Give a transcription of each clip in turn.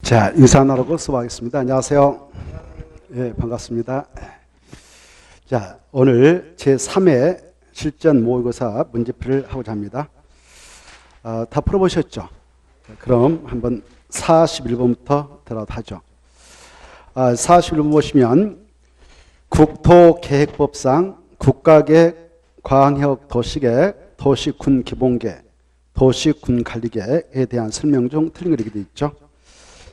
자, 인사 나누고 수고하겠습니다. 안녕하세요. 예, 반갑습니다. 자, 오늘 제3회 실전 모의고사 문제풀이를 하고자 합니다. 다 풀어보셨죠? 그럼 한번 41번부터 들어가도록 하죠. 41번 보시면 국토계획법상 국가계획, 광역, 도시계획, 도시군 기본계획, 도시군 관리계획에 대한 설명 중 틀린 거 이렇게 되어 있죠.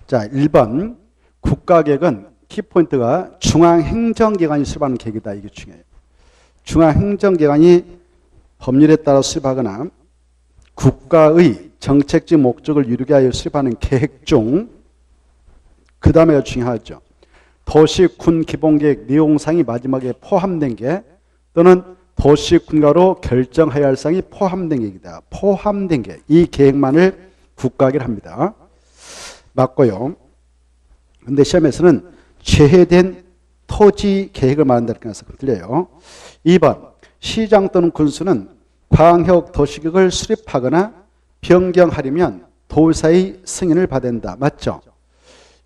자, 1번 국가계획은 키포인트가 중앙행정기관이 수립하는 계획이다. 이게 중요해요. 중앙행정기관이 법률에 따라 수립하거나 국가의 정책적 목적을 이루기 위하여 수립하는 계획 중 그 다음에가 중요하죠. 도시군 기본계획 내용상이 마지막에 포함된 게 또는 도시군가로 결정해야 할 사항이 포함된 계획이다. 포함된 게 이 계획만을 국가계획을 합니다. 맞고요. 근데 시험에서는 제해된 토지 계획을 말한다는 것은 틀려요. 2번 시장 또는 군수는 광역 도시계획을 수립하거나 변경하려면 도의사의 승인을 받아야 한다. 맞죠?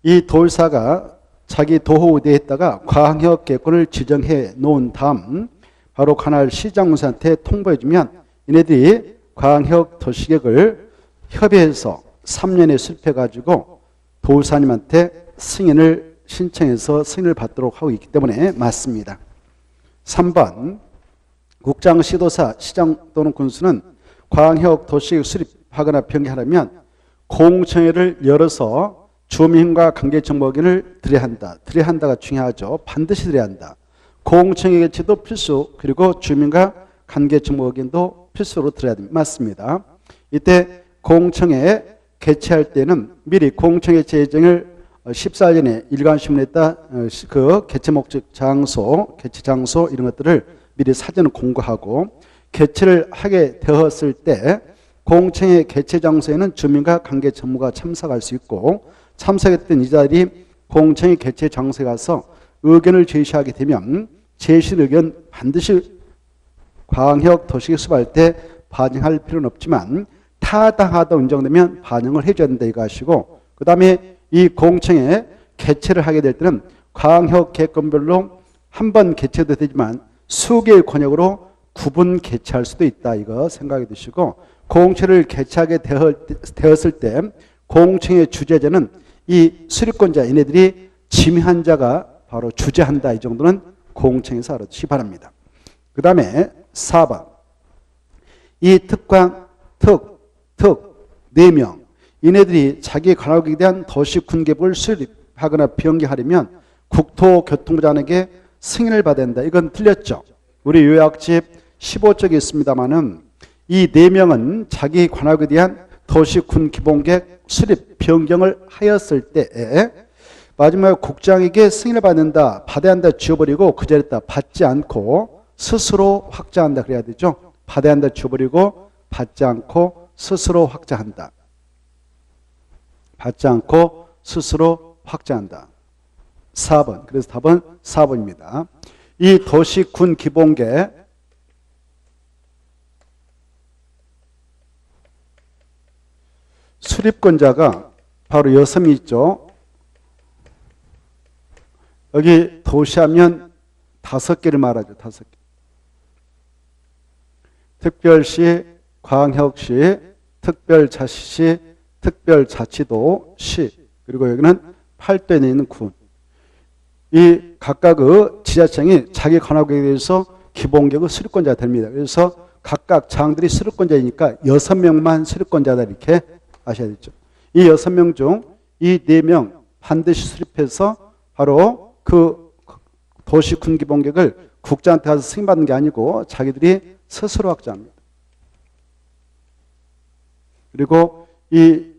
이 도의사가 자기 도의회에다가 광역계획권을 지정해 놓은 다음 바로 관할 시장 군수한테 통보해 주면 얘네들이 광역 도시계획을 협의해서 3년에 수립해 가지고 도의사님한테 승인을 신청해서 승인을 받도록 하고 있기 때문에 맞습니다. 3번 국장, 시도사, 시장 또는 군수는 광역 도시계획 수립하거나 변경하려면 공청회를 열어서 주민과 관계정보 의견을 드려야 한다. 드려야 한다가 중요하죠. 반드시 드려야 한다. 공청회 개최도 필수, 그리고 주민과 관계정보 의견도 필수로 드려야 됩니다. 맞습니다. 이때 공청회 개최할 때는 미리 공청회 예정을 14일 전에 일간신문에다 그 개최 목적 장소, 개최 장소 이런 것들을 미리 사전에 공고하고 개최를 하게 되었을 때 공청회 개최 장소에는 주민과 관계 전무가 참석할 수 있고 참석했던 이자들이 공청회 개최 장소에 가서 의견을 제시하게 되면 제시 의견 반드시 광역 도시계획 수립할 때 반영할 필요는 없지만 타당하다고 인정되면 반영을 해줘야 된다 이거 하시고, 그 다음에 이 공청회 개최를 하게 될 때는 광역 계획권별로 한 번 개최도 되지만 수개의 권역으로 구분 개최할 수도 있다 이거 생각해 두시고, 공청회를 개최하게 되었을 때 공청회 주재자는 이 수립권자 얘네들이 지명한 자가 바로 주재한다 이 정도는 공청회에서 알아두시기 바랍니다. 그 다음에 4번 이 특광, 특 4명 이네들이 자기 관할국에 대한 도시군 계획을 수립하거나 변경하려면 국토교통부 장관에게 승인을 받아야 한다. 이건 틀렸죠. 우리 요약집 15쪽에 있습니다만은 이 4명은 자기 관할국에 대한 도시군 기본계획 수립 변경을 하였을 때에 마지막에 국장에게 승인을 받는다. 받아야 한다 지워버리고 그 자리에다 받지 않고 스스로 확장한다 그래야 되죠. 받아야 한다 지워버리고 받지 않고 스스로 확장한다. 받지 않고 스스로 확장한다. 4번. 그래서 답은 4번입니다. 이 도시군 기본계획 수립권자가 바로 6명이 있죠. 여기 도시하면 5개를 말하죠. 5개. 특별시, 광역시, 특별자치시, 특별자치도시, 그리고 여기는 팔도에 있는 군. 이 각각의 지자청이 자기 관할국에 대해서 기본계획의 수립권자가 됩니다. 그래서 각각 장들이 수립권자이니까 6명만 수립권자다 이렇게 아셔야겠죠. 이 6명 중 이 4명 반드시 수립해서 바로 그 도시군 기본계획을 국장한테 가서 승인받는 게 아니고 자기들이 스스로 확장합니다. 그리고 이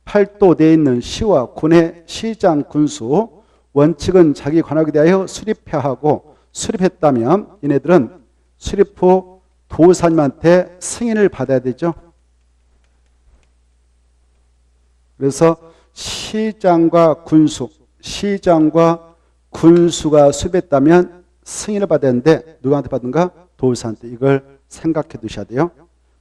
팔도 내에 있는 시와 군의 시장, 군수 원칙은 자기 관할국에 대하여 수립해야 하고 수립했다면 얘네들은 수립 후 도의사님한테 승인을 받아야 되죠. 그래서 시장과 시장과 군수가 수립했다면 승인을 받아야 하는데 누구한테 받는가? 도의사한테. 이걸 생각해 두셔야 돼요.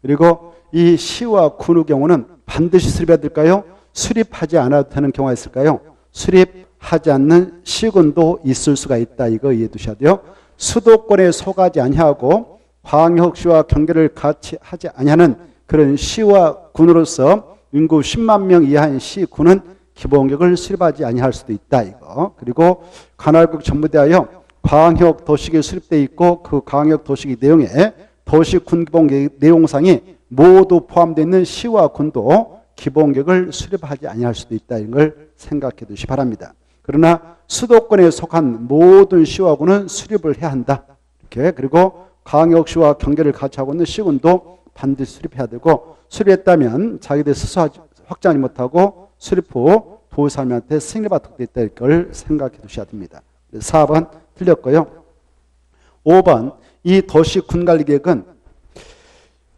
그리고 이 시와 군의 경우는 반드시 수립해야 될까요? 수립하지 않아도 되는 경우가 있을까요? 수립하지 않는 시군도 있을 수가 있다. 이거 이해해 두셔야 돼요. 수도권에 속하지 아니하고 광역시와 경계를 같이 하지 아니하는 그런 시와 군으로서 인구 10만 명 이하인 시군은 기본교육을 수립하지 아니할 수도 있다. 이거. 그리고 관할국 전부대하여 광역 도시계획이 수립되어 있고 그 광역 도시계획 내용에 도시군 기본계획 내용상이 모두 포함되어 있는 시와 군도 기본계획을 수립하지 아니할 수도 있다. 이런 걸 생각해 두시기 바랍니다. 그러나 수도권에 속한 모든 시와 군은 수립을 해야 한다. 이렇게. 그리고 광역시와 경계를 같이 하고 있는 시군도 반드시 수립해야 되고, 수립했다면 자기들 스스로 확정하지 못하고 수립 후 도지사님한테 승인을 받게 있다. 이걸 생각해 두셔야 됩니다. 4번 틀렸고요. 5번 이 도시군관리계획은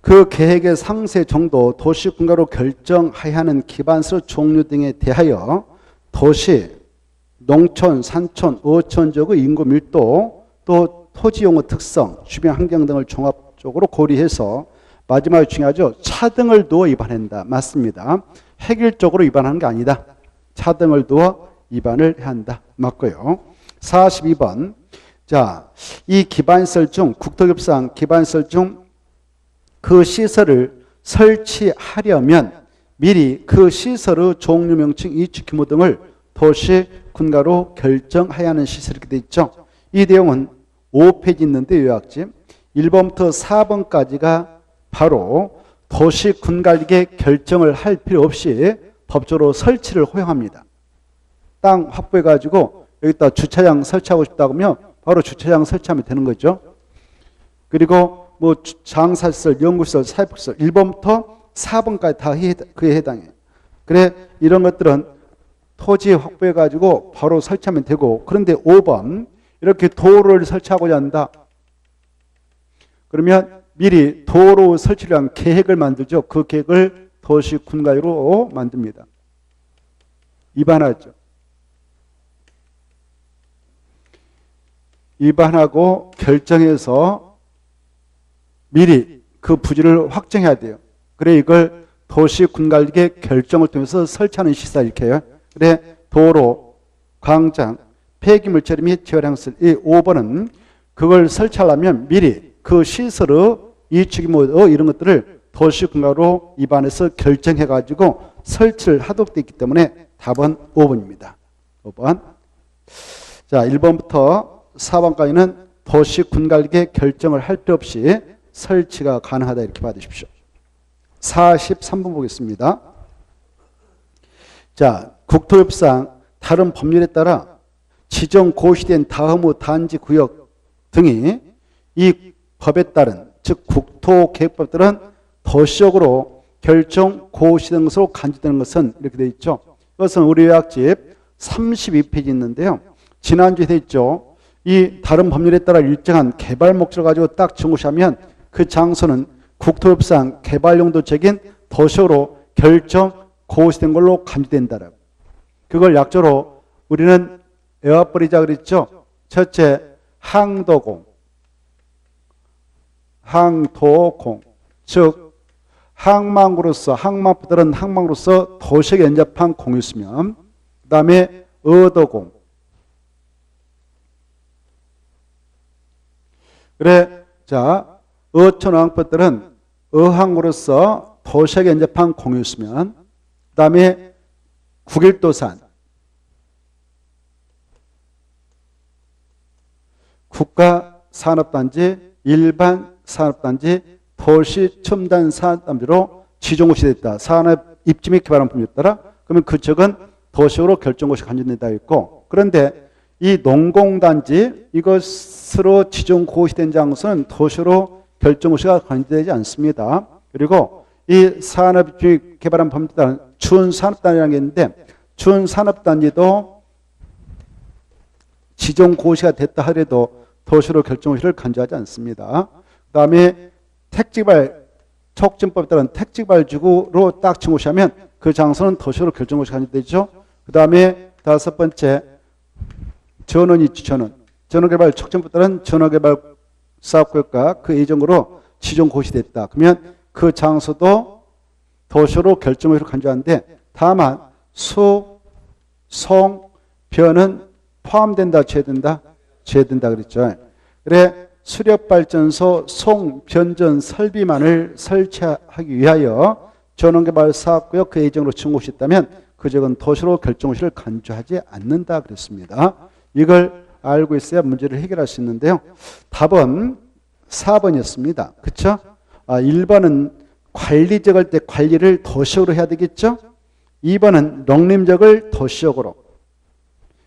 그 계획의 상세 정도, 도시군가로 결정해야 하는 기반서 종류 등에 대하여 도시, 농촌, 산촌, 어촌 지역의 인구 밀도, 또 토지 용어 특성, 주변 환경 등을 종합적으로 고려해서 마지막에 중요하죠. 차등을 두어 위반한다. 맞습니다. 획일적으로 위반하는 게 아니다. 차등을 두어 위반을 해야 한다. 맞고요. 42번. 자, 이 기반시설 중, 국토교섭상 기반시설 중 그 시설을 설치하려면 미리 그 시설의 종류, 명칭, 이축 규모 등을 도시 군가로 결정해야 하는 시설이 되어 있죠. 이 내용은 5페이지 있는데 요약집 1번부터 4번까지가 바로 도시 군관리계획 결정을 할 필요 없이 법적으로 설치를 허용합니다. 땅 확보해 가지고 여기다 주차장 설치하고 싶다고 하면 바로 주차장 설치하면 되는 거죠. 그리고 뭐 장사시설, 연구시설, 사회복지시설 1번부터 4번까지 다 그에 해당해요. 그래 이런 것들은 토지 확보해 가지고 바로 설치하면 되고, 그런데 5번 이렇게 도로를 설치하고자 한다. 그러면 미리 도로 설치를 위한 계획을 만들죠. 그 계획을 도시군가로 만듭니다. 위반하죠. 위반하고 결정해서 미리 그 부지를 확정해야 돼요. 그래 이걸 도시군관리계획 결정을 통해서 설치하는 시설 이렇게 해요. 그래 도로, 광장, 폐기물처리 및 재활용시설 이 5번은 그걸 설치하려면 미리 그 시설의 이축규모 이런 것들을 도시군가로 입안해서 결정해가지고 설치를 하도록 되어 있기 때문에 답은 5번입니다. 5번. 자, 1번부터 4번까지는 도시군관리계획 결정을 할 필요 없이 설치가 가능하다 이렇게 받으십시오. 43번 보겠습니다. 자, 국토협상 다른 법률에 따라 지정 고시된 다음의 단지 구역 등이 이 법에 따른 즉 국토계획법들은 도시적으로 결정 고시된 것으로 간주되는 것은 이렇게 되어 있죠. 이것은 우리 요약집 32페이지 있는데요. 지난주에 되어 있죠. 이 다른 법률에 따라 일정한 개발 목적을 가지고 딱 정고시하면 그 장소는 국토협상 개발용도적인 도시로 결정 고시된 걸로 간주된다라고. 그걸 약조로 우리는 외워버리자 그랬죠. 첫째, 항도공. 항도공. 즉 항망으로서 항만부들은 항망으로서 도시에 연접한 공유수면, 그 다음에 어도공. 그래, 자, 어촌어항법들은 어항으로서 도시에 연접한 공유수면, 그 다음에 국일도산, 국가산업단지, 일반산업단지, 도시첨단산업단지로 지정고시됐다. 산업 입지 및 개발한 법률에 따라 그러면 그쪽은 도시로 결정고시 간주된다 있고, 그런데 이 농공단지 이것으로 지정고시된 장소는 도시로 결정고시가 간주되지 않습니다. 그리고 이 산업입지 개발한 법률에 따라 준산업단지라는 게 있는데 준산업단지도 지정고시가 됐다 하더라도 도시로 결정고시를 간주하지 않습니다. 그 다음에 택지발 촉진법에 따른 택지발지구로 딱 정고시하면 그 장소는 도시로 결정고시 간주되죠. 그 다음에 다섯 번째 전원이 있죠. 전원개발 촉진법에 따른 전원개발 사업구역과 그 예정으로 지정고시됐다. 그러면 그 장소도 도시로 결정고시로 간주하는데 다만 수, 송, 변은 포함된다, 제된다? 제된다 그랬죠. 그래 수력발전소 송, 변전 설비만을 설치하기 위하여 전원개발 사업구역 그 예정으로 준공시 있다면 그 지역은 도시로 결정시를 간주하지 않는다 그랬습니다. 이걸 알고 있어야 문제를 해결할 수 있는데요. 답은 4번이었습니다. 그렇죠? 1번은 관리지역을 때 관리를 도시역으로 해야 되겠죠? 2번은 농림지역을 도시역으로.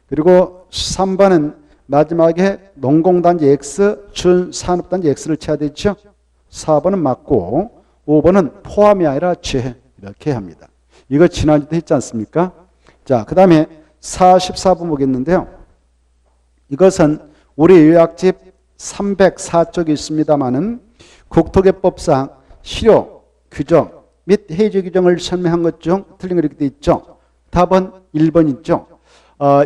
그리고 3번은 마지막에 농공단지 X, 준산업단지 X를 쳐야 되죠? 4번은 맞고 5번은 포함이 아니라 제 이렇게 합니다. 이거 지난주도 했지 않습니까? 자, 그 다음에 44번 보겠는데요. 이것은 우리 요약집 304쪽이 있습니다마는 국토개법상 실효, 규정 및 해제 규정을 설명한 것 중 틀린 거 이렇게 돼 있죠. 답은 1번이죠.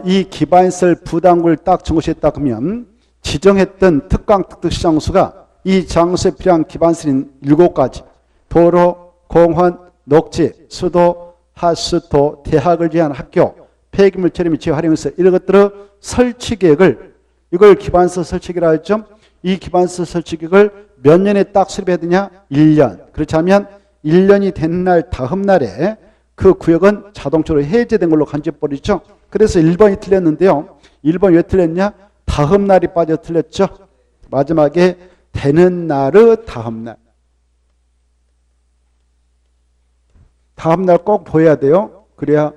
이 기반시설 부담구를 딱 정시했다 그러면 지정했던 특강 특특시장수가 이 장소에 필요한 기반시설인 7가지 도로, 공원, 녹지, 수도, 하수도, 대학을 위한 학교, 폐기물 처리 및 재활용시설 이런 것들의 설치 계획을 이걸 기반시설 설치기라 했죠. 이 기반시설 설치 계획을 몇 년에 딱 수립해야 되냐? 1년. 그렇지 않으면 1년이 된 날 다음 날에 그 구역은 자동적으로 해제된 걸로 간주해버리죠. 그래서 1번이 틀렸는데요. 1번 왜 틀렸냐? 다음 날이 빠져 틀렸죠. 마지막에 되는 날의 다음 날. 다음 날 꼭 보여야 돼요. 그래야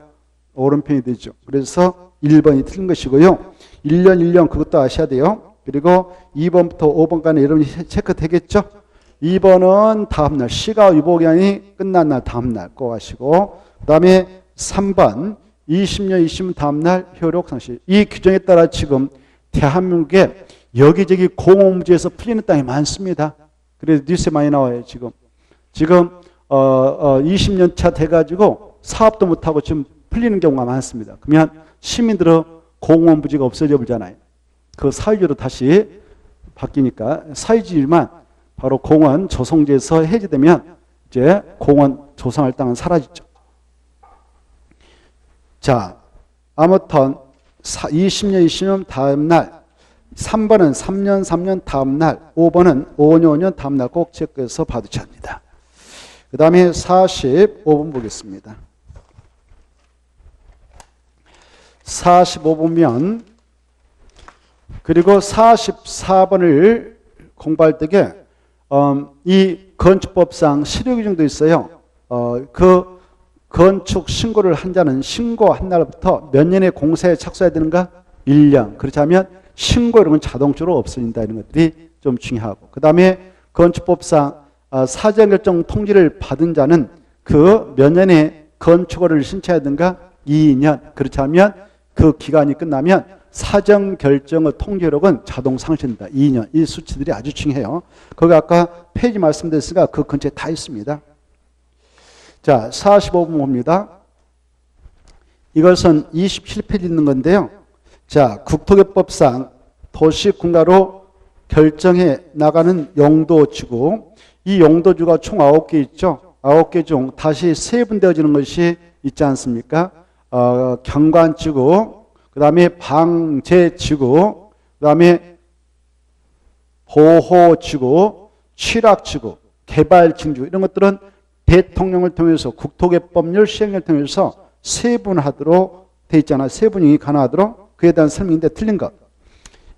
오른편이 되죠. 그래서 1번이 틀린 것이고요. 1년 1년 그것도 아셔야 돼요. 그리고 2번부터 5번까지 여러분이 체크 되겠죠? 2번은 다음날 시가 유보기한이 끝난 날 다음날 꼭 아시고 그 다음에 3번 20년 20년 다음날 효력 상실. 이 규정에 따라 지금 대한민국에 여기저기 공업무지에서 풀리는 땅이 많습니다. 그래서 뉴스에 많이 나와요. 지금 20년 차 돼가지고 사업도 못하고 지금 풀리는 경우가 많습니다. 그러면 시민들의 공업무지가 없어져 버리잖아요. 그 사유지로 다시 바뀌니까 사유지만 바로 공원 조성지에서 해제되면 이제 공원 조성할 땅은 사라지죠. 자, 아무튼 20년 20년 다음 날 3번은 3년 3년 다음 날 5번은 5년 5년 다음 날 꼭 체크해서 받으셔야 합니다. 그 다음에 45번 보겠습니다. 45번면 그리고 44번을 공부할 때에 이 건축법상 실효규정도 있어요. 그 건축 신고를 한 자는 신고한 날부터 몇 년에 공사에 착수해야 되는가? 1년. 그렇지 않으면 신고 이런 건 자동적으로 없어진다. 이런 것들이 좀 중요하고. 그 다음에 건축법상 사전결정 통지를 받은 자는 그 몇 년에 건축허를 신청해야 되는가? 2년. 그렇지 않으면 그 기간이 끝나면 사전결정의 통지력은 자동 상실된다. 2년. 이 수치들이 아주 중요해요. 거기 아까 페이지 말씀드렸으니까 그 근처에 다 있습니다. 자, 45번 봅니다. 이것은 27페이지 있는 건데요. 자, 국토개법상 도시군가로 결정해 나가는 용도지구. 이 용도지구가 총 9개 있죠. 9개 중 다시 세분되어지는 것이 있지 않습니까? 경관지구, 그 다음에 방제지구, 그 다음에 보호지구, 취락지구, 개발징지구 이런 것들은 대통령을 통해서 국토개법률 시행령을 통해서 세분하도록 돼 있잖아요. 세분이 가능하도록 그에 대한 설명인데 틀린 것.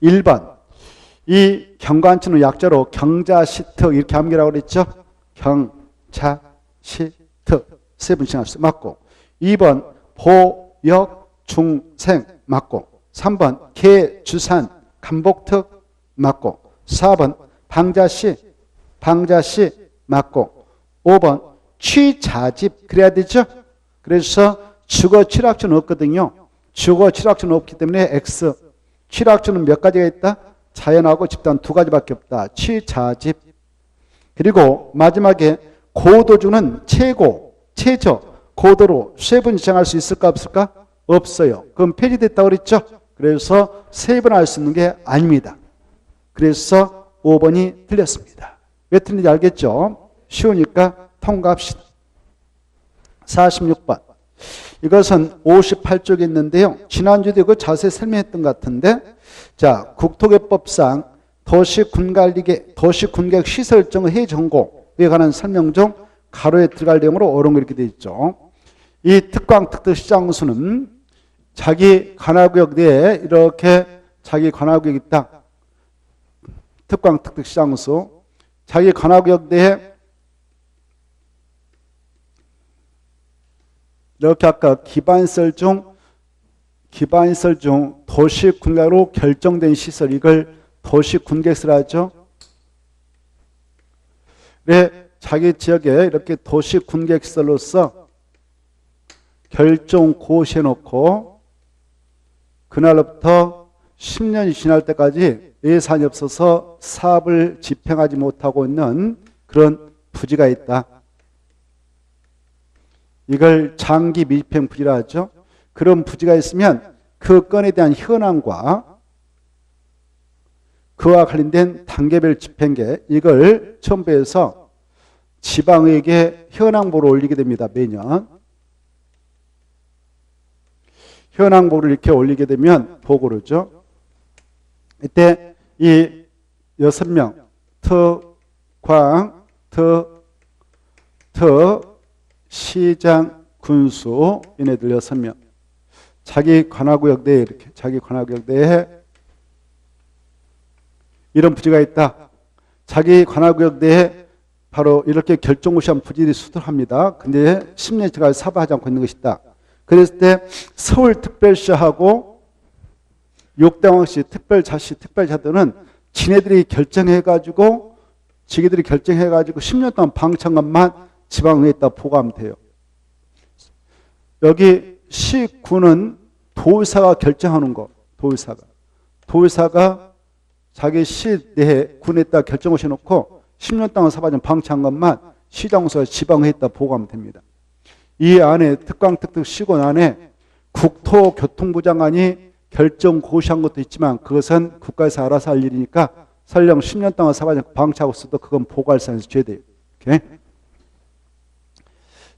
1번 이 경관지는 약자로 경자시트 이렇게 암기라고 그랬죠. 경자시트 세분씩 합시다. 맞고 2번 보역중생 맞고 3번 개주산 간복특 맞고 4번 방자시 맞고 5번 취자집 그래야 되죠. 그래서 주거 취락주는 없거든요. 주거 취락주는 없기 때문에 X. 취락주는 몇 가지가 있다? 자연하고 집단 두 가지밖에 없다. 취자집. 그리고 마지막에 고도주는 최고, 최저, 고도로 세분 지정할 수 있을까 없을까? 없어요. 그럼 폐지됐다고 그랬죠. 그래서 세분할 수 있는 게 아닙니다. 그래서 5번이 틀렸습니다. 왜 틀린지 알겠죠? 쉬우니까 통과합시다. 46번. 이것은 58쪽에 있는데요. 지난주에도 이거 자세히 설명했던 것 같은데, 자, 국토개법상 도시군관리계, 도시군계획 시설정의 해정고에 관한 설명 중 가로에 들어갈 내용으로 옳은 거 이렇게 되어 있죠. 이 특광 특특시장수는 자기 관할구역 내에 이렇게 자기 관할구역이 있다. 특광 특특시장수, 자기 관할구역 내에 이렇게 아까 기반시설 중 도시군계획으로 결정된 시설, 이걸 도시군계획시설 하죠. 네, 자기 지역에 이렇게 도시군계획시설로서 결정 고시해놓고 그날부터 10년이 지날 때까지 예산이 없어서 사업을 집행하지 못하고 있는 그런 부지가 있다. 이걸 장기 미집행 부지라 하죠. 그런 부지가 있으면 그 건에 대한 현황과 그와 관련된 단계별 집행계, 이걸 첨부해서 지방의회에 현황보를 올리게 됩니다. 매년. 현황보를 이렇게 올리게 되면 보고로죠. 이때 이 6명, 시장, 군수, 얘네들 6명. 자기 관할구역 내에 이렇게, 자기 관할구역 내에 이런 부지가 있다. 자기 관할구역 내에 바로 이렇게 결정고시한 부지들이 수두합니다. 근데 10년째까지 사업하지 않고 있는 것이다. 그랬을 때 서울특별시하고 욕대왕시, 특별자시, 특별자들은 지네들이 결정해가지고, 지네들이 결정해가지고 10년 동안 방치한 것만 지방의회에다 보고하면 돼요. 여기 시군은 도의사가 결정하는 거, 도의사가 자기 시 내에 군에다 결정을 해놓고 10년 동안 사업하지 방치한 것만 시장소와 지방의회에다 보고하면 됩니다. 이 안에 특광특특시군 안에 국토교통부 장관이 결정 고시한 것도 있지만 그것은 국가에서 알아서 할 일이니까 설령 10년 동안 사업하지 방치하고 있어도 그건 보고할 사안에서 죄돼요. 오케이?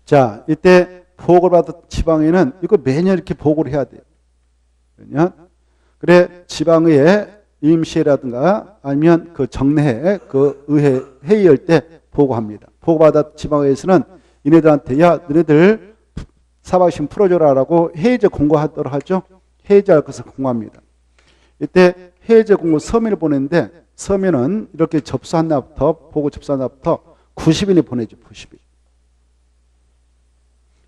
자, 이때 보고를 받은 지방의회는 이거 매년 이렇게 보고를 해야 돼요. 그래, 지방의회 임시회라든가 아니면 그 정례회, 그 의회 회의할 때 보고합니다. 보고받아 지방의회에서는 이네들한테, 야, 너네들 사박심 풀어줘라라고 해제 공고하도록 하죠. 해제할 것을 공고합니다. 이때 해제 공고 서면을 보내는데, 서면은 이렇게 접수한 날부터, 보고 접수한 날부터 90일이 보내죠. 90일.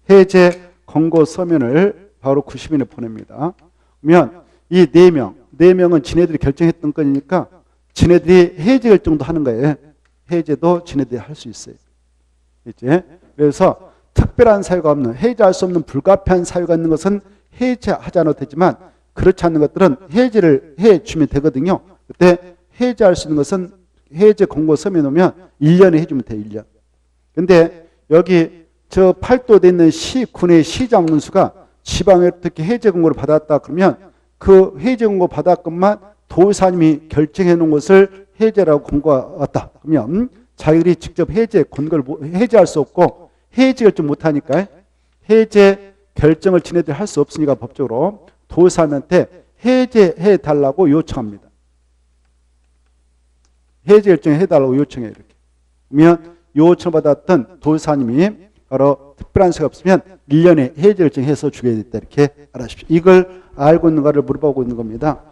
해제 공고 서면을 바로 90일에 보냅니다. 그러면 이 4명은 지네들이 결정했던 건이니까 지네들이 해제 결정도 하는 거예요. 해제도 지네들이 할 수 있어요. 이제 그래서 특별한 사유가 없는, 해제할 수 없는 불가피한 사유가 있는 것은 해제하지 않아도 되지만 그렇지 않는 것들은 해제를 해주면 되거든요. 그때 해제할 수 있는 것은 해제 공고 서면에 놓으면 1년에 해주면 돼요. 1년. 근데 여기 저 팔도되어 있는 시군의 시장 문수가 지방에 특히 해제 공고를 받았다 그러면 그 해제 공고 받았건만 도의사님이 결정해 놓은 것을 해제라고 공고가 왔다 그러면 자기들이 직접 해제 권고를 해제할 수 없고 해제 결정 못하니까 해제 결정을 지네들이 할 수 없으니까 법적으로 도의사님한테 해제해 달라고 요청합니다. 해제 결정해 달라고 요청해요. 이렇게. 그러면 요청받았던 도의사님이 바로 특별한 사유가 없으면 1년에 해제 결정해서 주게 됐다. 이렇게 알아주십시오. 이걸 알고 있는가를 물어보고 있는 겁니다.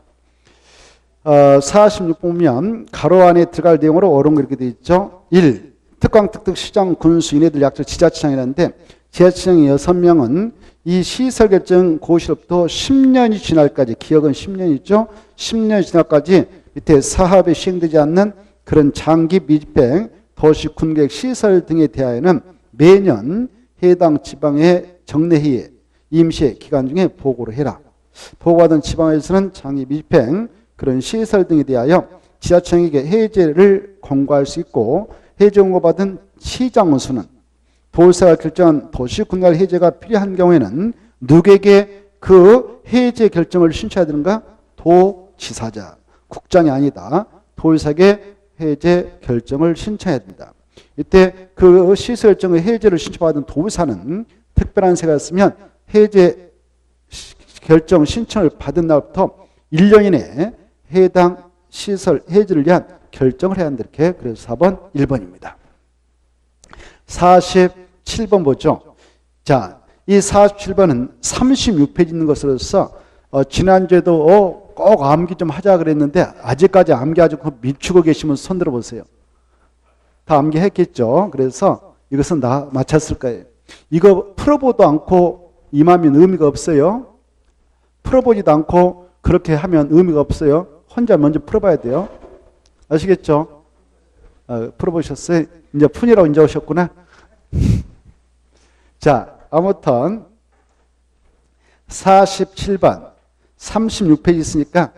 46 보면 가로 안에 들어갈 내용으로 옳은 거 이렇게 되어 있죠. 1. 특광, 특특, 시장, 군수, 이네들 약자 지자체장이라는데 지자체장이 6명은 이 시설 결정 고시로부터 10년이 지날까지, 기억은 10년이죠. 10년이 지날까지 밑에 사업에 시행되지 않는 그런 장기 미집행, 도시 군계획 시설 등에 대하여는 매년 해당 지방의 정례회의, 임시회 기간 중에 보고를 해라. 보고받은 지방에서는 장기 미집행, 그런 시설 등에 대하여 지자체장에게 해제를 공고할 수 있고, 해제 공고받은 시장원수는 도의사가 결정한 도시군갈 해제가 필요한 경우에는 누구에게 그 해제 결정을 신청해야 되는가? 도지사자, 국장이 아니다. 도의사에게 해제 결정을 신청해야 된다. 이때 그 시설 결정의 해제를 신청받은 도의사는 특별한 세가 있으면 해제 결정 신청을 받은 날부터 1년 이내에 해당 시설 해제를 위한 결정을 해야 한다. 이렇게. 그래서 4번 1번입니다. 47번 보죠. 자, 이 47번은 36페이지 있는 것으로서 지난주에도 꼭 암기 좀 하자 그랬는데 아직까지 암기 아주 미치고 계시면 손 들어보세요. 다 암기했겠죠. 그래서 이것은 다 맞췄을 거예요. 이거 풀어보도 않고 임하면 의미가 없어요. 풀어보지도 않고 그렇게 하면 의미가 없어요. 혼자 먼저 풀어봐야 돼요. 아시겠죠? 풀어보셨어요? 이제 푼이라고 이제 오셨구나. 자, 아무튼 47번 36페이지 있으니까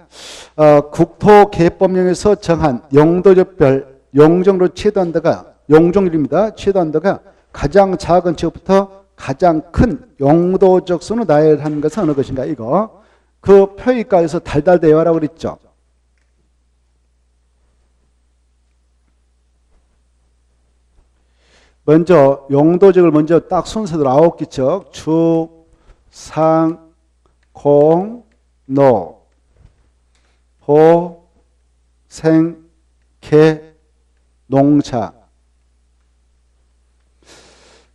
국토개법령에서 정한 용도적별 용적으로 최대한도가 용적률입니다. 최대한도가 가장 작은 지역부터 가장 큰 용도적 수는 나열하는 것은 어느 것인가 이거. 그 표의과에서 달달대화라고 그랬죠. 먼저 용도적을 먼저 딱 순서대로 9기척 축, 상, 공, 노, 보, 생, 개, 농사.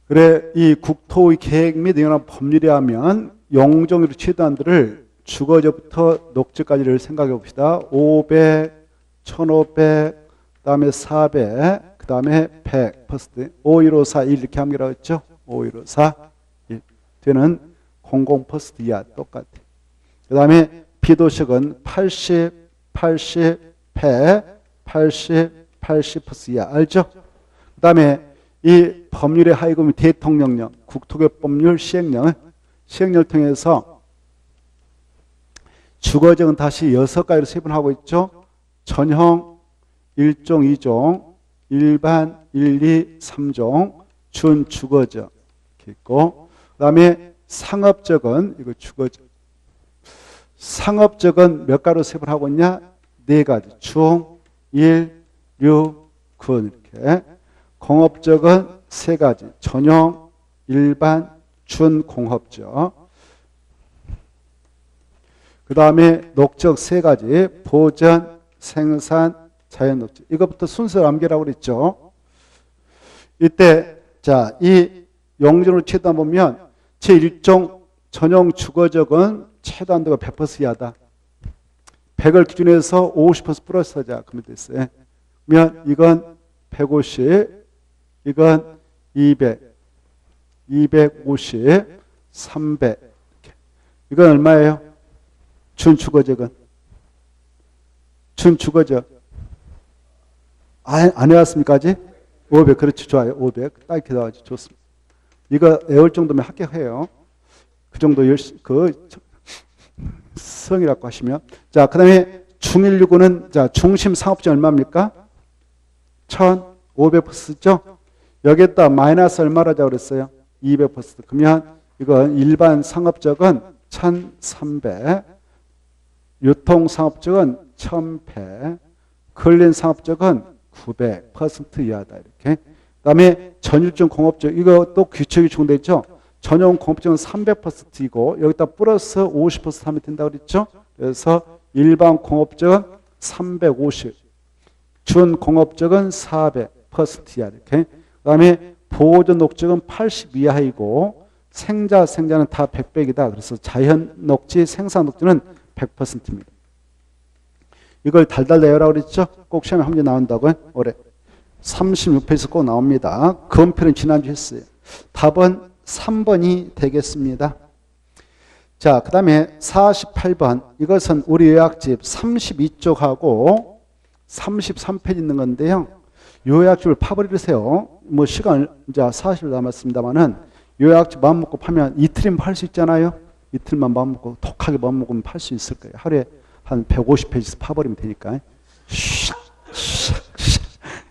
그래 이 국토의 계획 및 의원한 법률에 하면 용적률 최대한들을 주거지부터 녹지까지를 생각해 봅시다. 500, 1500, 그 다음에 400, 그 다음에 100 퍼센트 51541 이렇게 함기라고 했죠. 51541 뒤는 00% 이하 똑같아. 그 다음에 비도식은 80, 80, 100, 80, 80% 이하 알죠? 그 다음에 이 법률의 하위금이 대통령령, 국토개법률 시행령을 통해서 주거지역은 다시 6가지로 세분하고 있죠. 전형 1종, 2종, 일반 1, 2, 3종, 준주거지역 이렇게 있고 그 다음에 상업적은 이거 주거지역. 상업적은 몇 가지로 세분하고 있냐? 4가지. 중, 1, 6, 군 이렇게. 공업적은 3가지. 전용, 일반, 준공업적. 그 다음에 녹적 3가지. 보전, 생산, 자연녹지. 이것부터 순서를 암기라고 그랬죠. 이때 자, 이 용적으로 최대한 보면 제1종 전용 주거적은 최대한도가 100% 이하다. 100을 기준해서 50% 플러스하자. 그러면 됐어요. 그러면 이건 150, 이건 200, 250, 300. 이렇게. 이건 얼마예요? 준주거적은? 준주거적. 안 해왔습니까? 아직? 500. 그렇지. 좋아요. 500. 딱 이렇게 나와야지. 좋습니다. 이거 외울 정도면 합격해요. 그 정도 성이라고 하시면. 자, 그 다음에 중169는, 자, 중심 상업적 얼마입니까? 1500%죠? 여기에다 마이너스 얼마라고 그랬어요? 200%. 그러면 이건 일반 상업적은 1300, 유통 상업적은 1100, 근린 상업적은 900% 이하다. 이렇게. 그 다음에 전일중 공업적, 이것도 규칙이 적용되죠? 전용 공업적은 300%이고, 여기다 플러스 50% 하면 된다고 그랬죠? 그래서 일반 공업적은 350, 준공업적은 400% 이하. 이렇게. 그 다음에 보호전 녹적은 80 이하이고, 생자는 다 100백이다. 그래서 자연 녹지, 생산 녹지는 100%입니다. 이걸 달달 내라고 그랬죠? 꼭 시험에 한 문제 나온다고요? 올해 36페이지 꼭 나옵니다. 검표는 지난주 했어요. 답은 3번이 되겠습니다. 자, 그 다음에 48번. 이것은 우리 요약집 32쪽하고 33페이지 있는 건데요. 요약집을 파버리세요. 뭐 시간 이제 40일 남았습니다만은 요약집 마음먹고 파면 이틀이면 팔 수 있잖아요. 이틀만 마음먹고 독하게 마음먹으면 팔 수 있을 거예요. 하루에 한 150페이지 파버리면 되니까.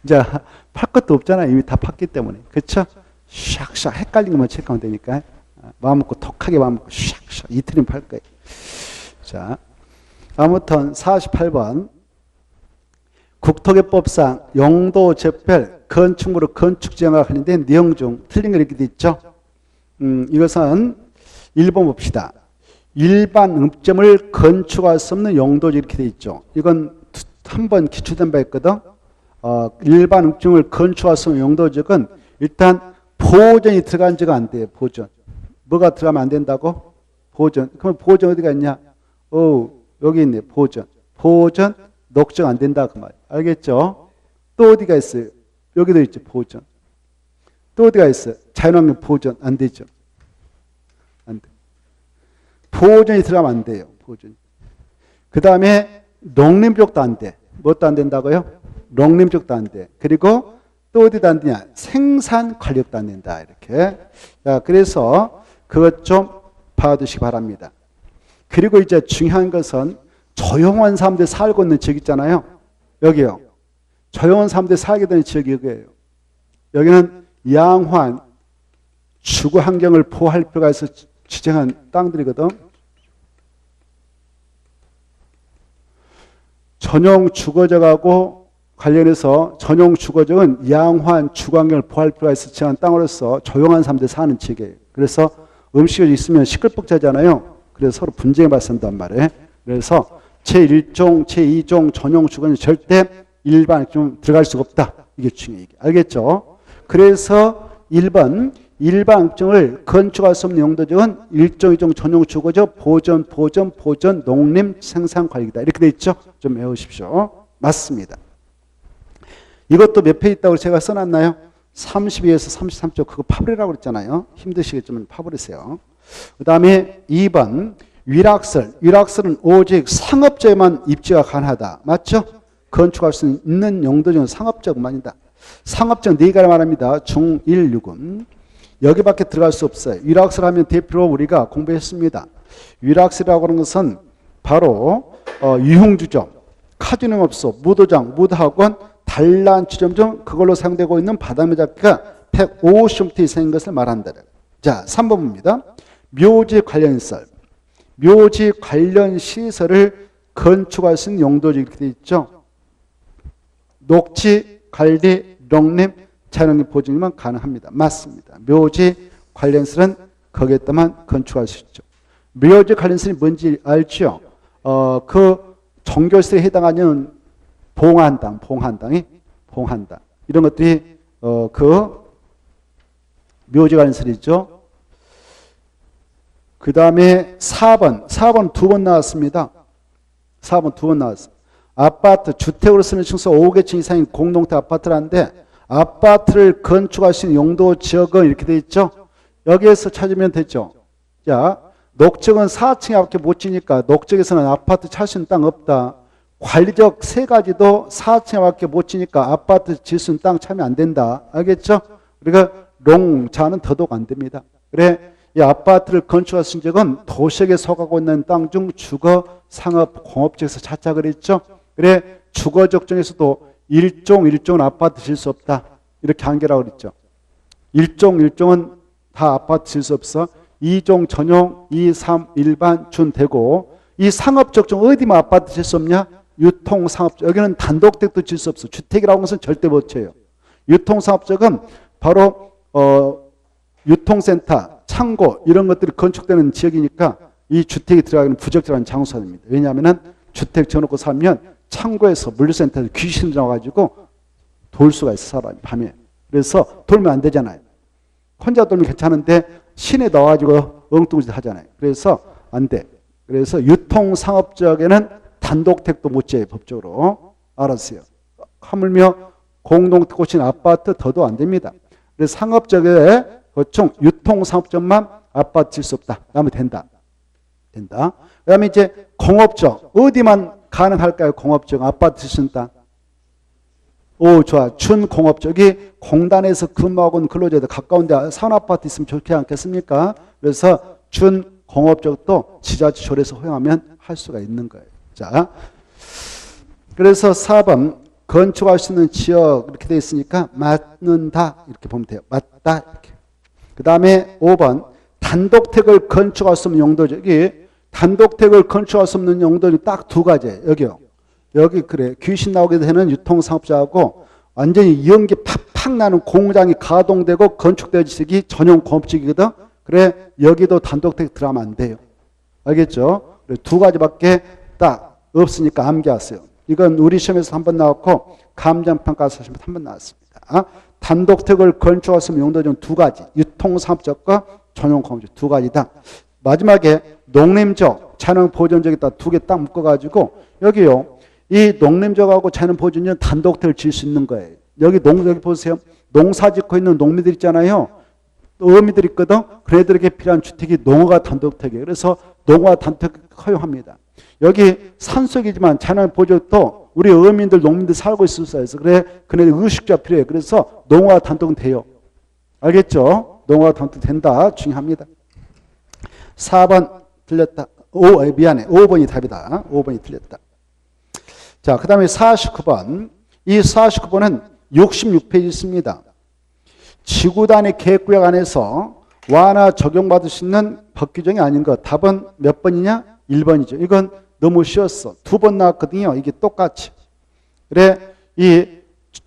이제 팔 것도 없잖아요. 이미 다 팠기 때문에. 그렇죠? 샥샥 헷갈린 것만 체크하면 되니까. 마음먹고 독하게 마음먹고 샥샥 이틀이면 팔 거예요. 자, 아무튼 48번. 국토개법상 용도 적별 건축물의 건축 지형과 관련된 내용 중 틀린 거 이렇게 돼 있죠. 이것은 1번 봅시다. 일반 음점을 건축할 수 없는 용도지 이렇게 돼 있죠. 이건 한번 기출된 바 있거든. 일반 음점을 건축할 수 없는 용도적은 일단 보존이 들어간 지가 안 돼요. 보존. 뭐가 들어가면 안 된다고? 보존. 그럼 보존 어디가 있냐? 여기 있네. 보존. 보존 녹정 안 된다 그 말. 알겠죠? 또 어디가 있어요? 여기도 있죠. 보존. 또 어디가 있어요? 자연환경 보존 안 되죠. 안 돼. 보존이 들어가면 안 돼요. 보존. 그 다음에 농림족도 안 돼. 뭣도 안 된다고요? 농림족도 안 돼. 그리고 또 어디도 안 되냐? 생산 관력도 안 된다. 이렇게. 자, 그래서 그것 좀 봐두시기 바랍니다. 그리고 이제 중요한 것은 조용한 사람들 살고 있는 지역 있잖아요. 여기요. 조용한 사람들 살게 되는 지역이 여기예요. 여기는 양호한 주거 환경을 보호할 필요가 있어 지정한 땅들이거든. 전용 주거적하고 관련해서 전용 주거적은 양호한 주거 환경을 보호할 필요가 있어 지정한 땅으로서 조용한 사람들 사는 지역이에요. 그래서 음식이 있으면 시끌벅차잖아요. 그래서 서로 분쟁이 발생한단 말이에요. 그래서 제1종, 제2종 전용 주거는 절대 일반 좀 들어갈 수가 없다. 이게 중요해요. 알겠죠? 그래서 1번 일반 읍정을 건축할 수 없는 용도적은 1종, 2종 전용 주거적 보존, 농림, 생산 관리다. 이렇게 돼 있죠? 좀 외우십시오. 맞습니다. 이것도 몇 페이지 있다고 제가 써놨나요? 32에서 33쪽 그거 파버리라고 그랬잖아요. 힘드시겠지만 파버리세요. 그 다음에 2번 위락설. 위락설은 오직 상업적에만 입지가 가능하다. 맞죠? 건축할 수 있는 용도적은 상업적만이다. 상업적 4가지 말합니다. 중, 1, 6은. 여기밖에 들어갈 수 없어요. 위락설 하면 대표로 우리가 공부했습니다. 위락설이라고 하는 것은 바로 유흥주점, 카지노업소, 무도장, 무도학원, 단란주점 중 그걸로 사용되고 있는 바닥매잡기가 150m 이상인 것을 말한다. 자, 3번 봅니다. 묘지 관련설. 묘지 관련 시설을 건축할 수 있는 용도지 이렇게 되어 있죠. 녹지, 관리, 농림, 자연환경 보존이면 가능합니다. 맞습니다. 묘지 관련설은 거기에 따만 건축할 수 있죠. 묘지 관련설이 뭔지 알죠? 그 종교시설에 해당하는 봉한당 이런 것들이 그 묘지 관련설이죠. 그 다음에 4번 2번 나왔습니다. 4번 2번 나왔어요. 아파트, 주택으로 쓰는 층수 5개층 이상인 공동택 아파트라는데 아파트를 건축할 수 있는 용도 지역은 이렇게 돼 있죠. 여기에서 찾으면 되죠. 자, 녹적은 4층에 못 지니까 녹적에서는 아파트 찰 수 있는 땅 없다. 관리적 3가지도 4층에 못 지니까 아파트 질 수 있는 땅 차면 안 된다. 알겠죠? 그러니까 롱자는 더더욱 안 됩니다. 그래, 이 아파트를 건축할 수 있는 지역은 도시역에 속하고 있는 땅 중 주거, 상업, 공업지에서 찾자 그랬죠. 그래, 주거적 중에서도 1종은 아파트 질 수 없다. 이렇게 한계라고 그랬죠. 1종은 다 아파트 질 수 없어. 2종 전용, 2, 3 일반 준 되고 이 상업적 중 어디만 아파트 질 수 없냐? 유통상업적. 여기는 단독택도 질 수 없어. 주택이라고 하는 것은 절대 못 쳐요. 유통상업적은 바로 유통센터, 창고 이런 것들이 건축되는 지역이니까 이 주택이 들어가기는 부적절한 장소입니다. 왜냐하면 주택 지어놓고 살면 창고에서 물류센터에서 귀신 나와가지고 돌 수가 있어 사람이 밤에. 그래서 돌면 안 되잖아요. 혼자 돌면 괜찮은데 시내 넣어가지고 엉뚱짓 하잖아요. 그래서 안 돼. 그래서 유통상업지역에는 단독택도 못 지어요. 법적으로. 알았어요. 하물며 공동택 꽂힌 아파트 더도 안 됩니다. 그래서 상업지역에 보통 유통상업지역만 아파트 질 수 없다. 그러면 된다. 그 다음에 이제 공업적. 어디만 가능할까요? 공업적. 아파트 짓는다. 오, 좋아. 준공업적이 공단에서 근무하고 있는 근로자들 가까운데 산아파트 있으면 좋지 않겠습니까? 그래서 준공업적도 지자체 조례에서 허용하면 할 수가 있는 거예요. 자, 그래서 4번 건축할 수 있는 지역 이렇게 되어 있으니까 맞는다 이렇게 보면 돼요. 맞다 이렇게. 그 다음에 5번 단독택을 건축할 수 없는 용도적이 단독택을 건축할 수 없는 용도는 딱 2가지예요. 여기요. 여기 그래. 귀신 나오게 되는 유통상업자하고 완전히 연기 팍팍 나는 공장이 가동되고 건축되는 지역이 전용 공업지역이거든. 그래 여기도 단독택 들어가면 안 돼요. 알겠죠? 두 가지밖에 딱 없으니까 암기하세요. 이건 우리 시험에서 한 번 나왔고 감정평가서 시험에서 한 번 나왔습니다. 단독택을 건축할 수 있는 용도 중 두 가지. 유통사업적과 전용공업적 두 가지다. 마지막에 농림적, 자연보존적이다 두 개 딱 묶어가지고 여기요. 이 농림적하고 자연보존은 단독택을 지을 수 있는 거예요. 여기 보세요. 농사 짓고 있는 농민들 있잖아요. 어미들 있거든. 그네들에게 필요한 주택이 농어가 단독택이에요. 그래서 농어가 단독택 허용합니다. 여기 산속이지만 자연보존도 우리 어민들, 농민들 살고 있을 수 있어요. 그래, 그네들 의식주가 필요해요. 그래서 농어가 단독은 돼요. 알겠죠? 농어가 단독 된다. 중요합니다. 4번 틀렸다. 미안해. 5번이 답이다. 5번이 틀렸다. 자, 그 다음에 49번. 이 49번은 66페이지 있습니다. 지구단위 계획구역 안에서 완화 적용받을 수 있는 법 규정이 아닌 것. 답은 몇 번이냐? 1번이죠. 이건 너무 쉬웠어. 두 번 나왔거든요. 이게 똑같이. 그래, 이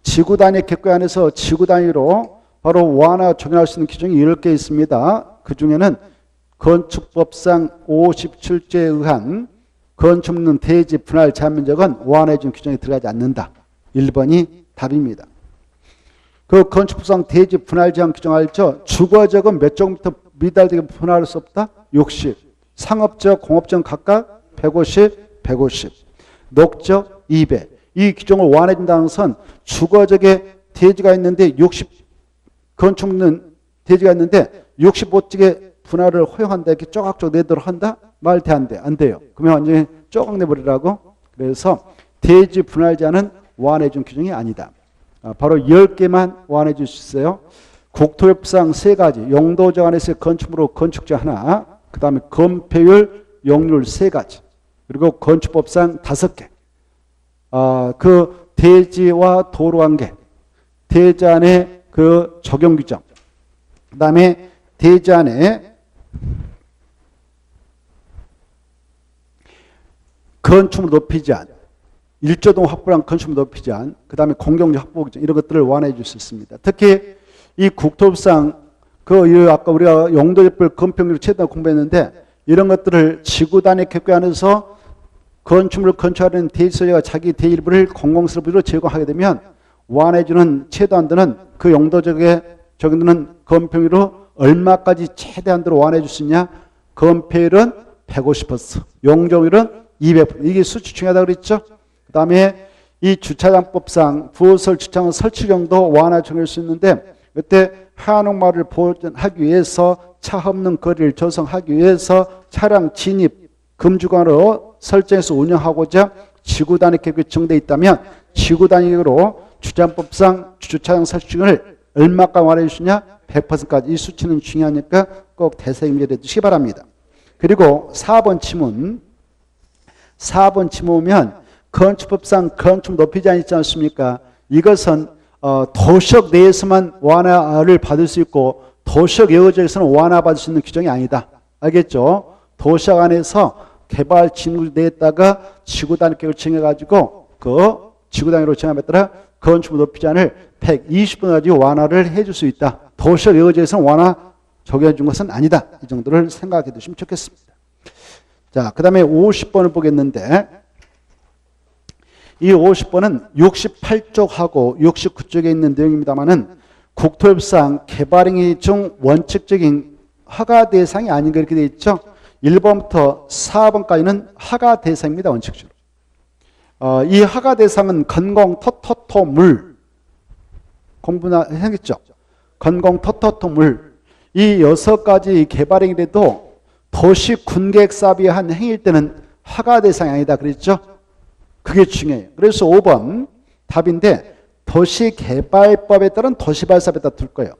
지구단위 계획구역 안에서 지구단위로 바로 완화 적용할 수 있는 규정이 10개 있습니다. 그 중에는 건축법상 57조에 의한 건축물 대지 분할 제한면적은 완화해 준 규정이 들어가지 않는다. 1번이 답입니다. 그 건축법상 대지 분할 제한 규정 알죠? 주거적은 몇 조금부터 미달되게 분할할 수 없다? 60. 상업적, 공업적 각각 150, 150. 녹적 200. 이 규정을 완화해 준다는 것은 주거적에 대지가 있는데 60, 건축물은 대지가 있는데 65쪽에 분할을 허용한다. 이렇게 쪼각쪼각 내도록 한다? 말 돼, 안 돼? 안 돼요. 그러면 완전히 쪼각 내버리라고. 그래서 대지 분할 제한은 완화해 준 규정이 아니다. 바로 10개만 완화해 줄 수 있어요. 국토협상 3가지, 용도적 안에서의 건축물로 건축자 하나, 그 다음에 건폐율, 용률 3가지, 그리고 건축법상 5개. 그 대지와 도로 관계, 대지 안에 그 적용 규정, 그 다음에 대지 안에 건축물 높이 제한, 일조동 확보량 건축물 높이 제한, 그 다음에 공경적 확보 규정 이런 것들을 완화해 줄 수 있습니다. 특히 이 국토법상 아까 우리가 용도별 건폐율 최대한 공부했는데 이런 것들을 지구단위 계획 안에서 건축물을 건축하는 대지소유가 자기 대일부를 공공스럽게 제공하게 되면 완화해주는 최대한도는 그 용도적에 적용되는 건폐율로 얼마까지 최대한도로 완화해 줄 수 있냐? 건폐율은 150%, 용적률은 200%. 이게 수치 중요하다고 그랬죠? 그 다음에 이 주차장법상 부설 주차장 설치 경도 완화 적용할 수 있는데 그때 한옥마을을 보존하기 위해서 차 없는 거리를 조성하기 위해서 차량 진입 금주관으로 설정해서 운영하고자 지구단위 계획이 정돼 있다면 지구단위로 주차장법상 주차장 설치를 얼마까지 완화해 주시냐? 100%까지. 이 수치는 중요하니까 꼭 대세임절해 주시기 바랍니다. 그리고 4번 지문. 4번 지문이면 건축법상 건축 높이 제한 있지 않습니까? 이것은 도시역 내에서만 완화를 받을 수 있고 도시역 외곽에서는 완화받을 수 있는 규정이 아니다. 알겠죠? 도시역 안에서 개발 진구 내에다가 지구단위 계획을 정해가지고 그 지구단위로 정함에 따라 건축 높이 제한을 120분까지 완화를 해줄 수 있다. 도시역 외곽에서는 완화 적용해 준 것은 아니다. 이 정도를 생각해 두시면 좋겠습니다. 자, 그 다음에 50번을 보겠는데 이 50번은 68쪽하고 69쪽에 있는 내용입니다만은 국토협상 개발행위 중 원칙적인 허가 대상이 아닌 거 이렇게 되어 있죠. 1번부터 4번까지는 허가 대상입니다. 원칙적으로. 이 허가 대상은 건공, 토토토, 물. 공부나 하겠죠. 건공, 토토토, 물. 이 6가지 개발행위라도 도시 군계획 사업이 한 행위일 때는 허가 대상이 아니다. 그랬죠? 그게 중요해요. 그래서 5번 답인데 도시개발법에 따른 도시발사업에 따라 둘 거예요.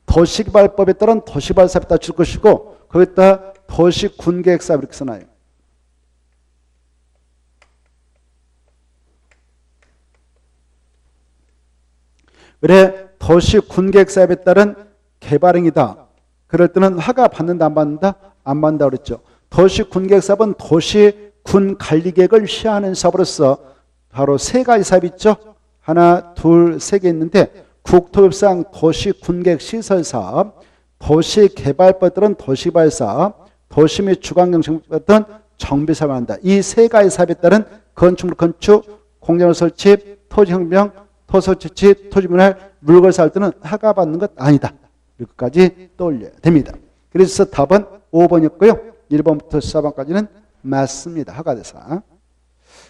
도시개발법에 따른 도시발사업에 따라 줄 것이고 거기다 도시군계획사업 이렇게 써놔요. 그래 도시군계획사업에 따른 개발행위다. 그럴 때는 허가 받는다 안 받는다? 안 받는다 그랬죠. 도시군계획사업은 도시군관리계획을 시행하는 사업으로서 바로 3가지 사업이 있죠. 하나, 둘, 3개 있는데 국토협상 도시군계획 시설사업, 도시개발법들은 도시개발사, 도시 및 주관경정법들은 정비사업을 한다. 이 세 가지 사업에 따른 건축물 건축, 공장을 설치, 토지혁명, 토소채취, 토지분할, 물건 살 때는 허가받는 것 아니다. 이것까지 떠올려야 됩니다. 그래서 답은 5번이었고요. 1번부터 14번까지는 맞습니다. 허가대상.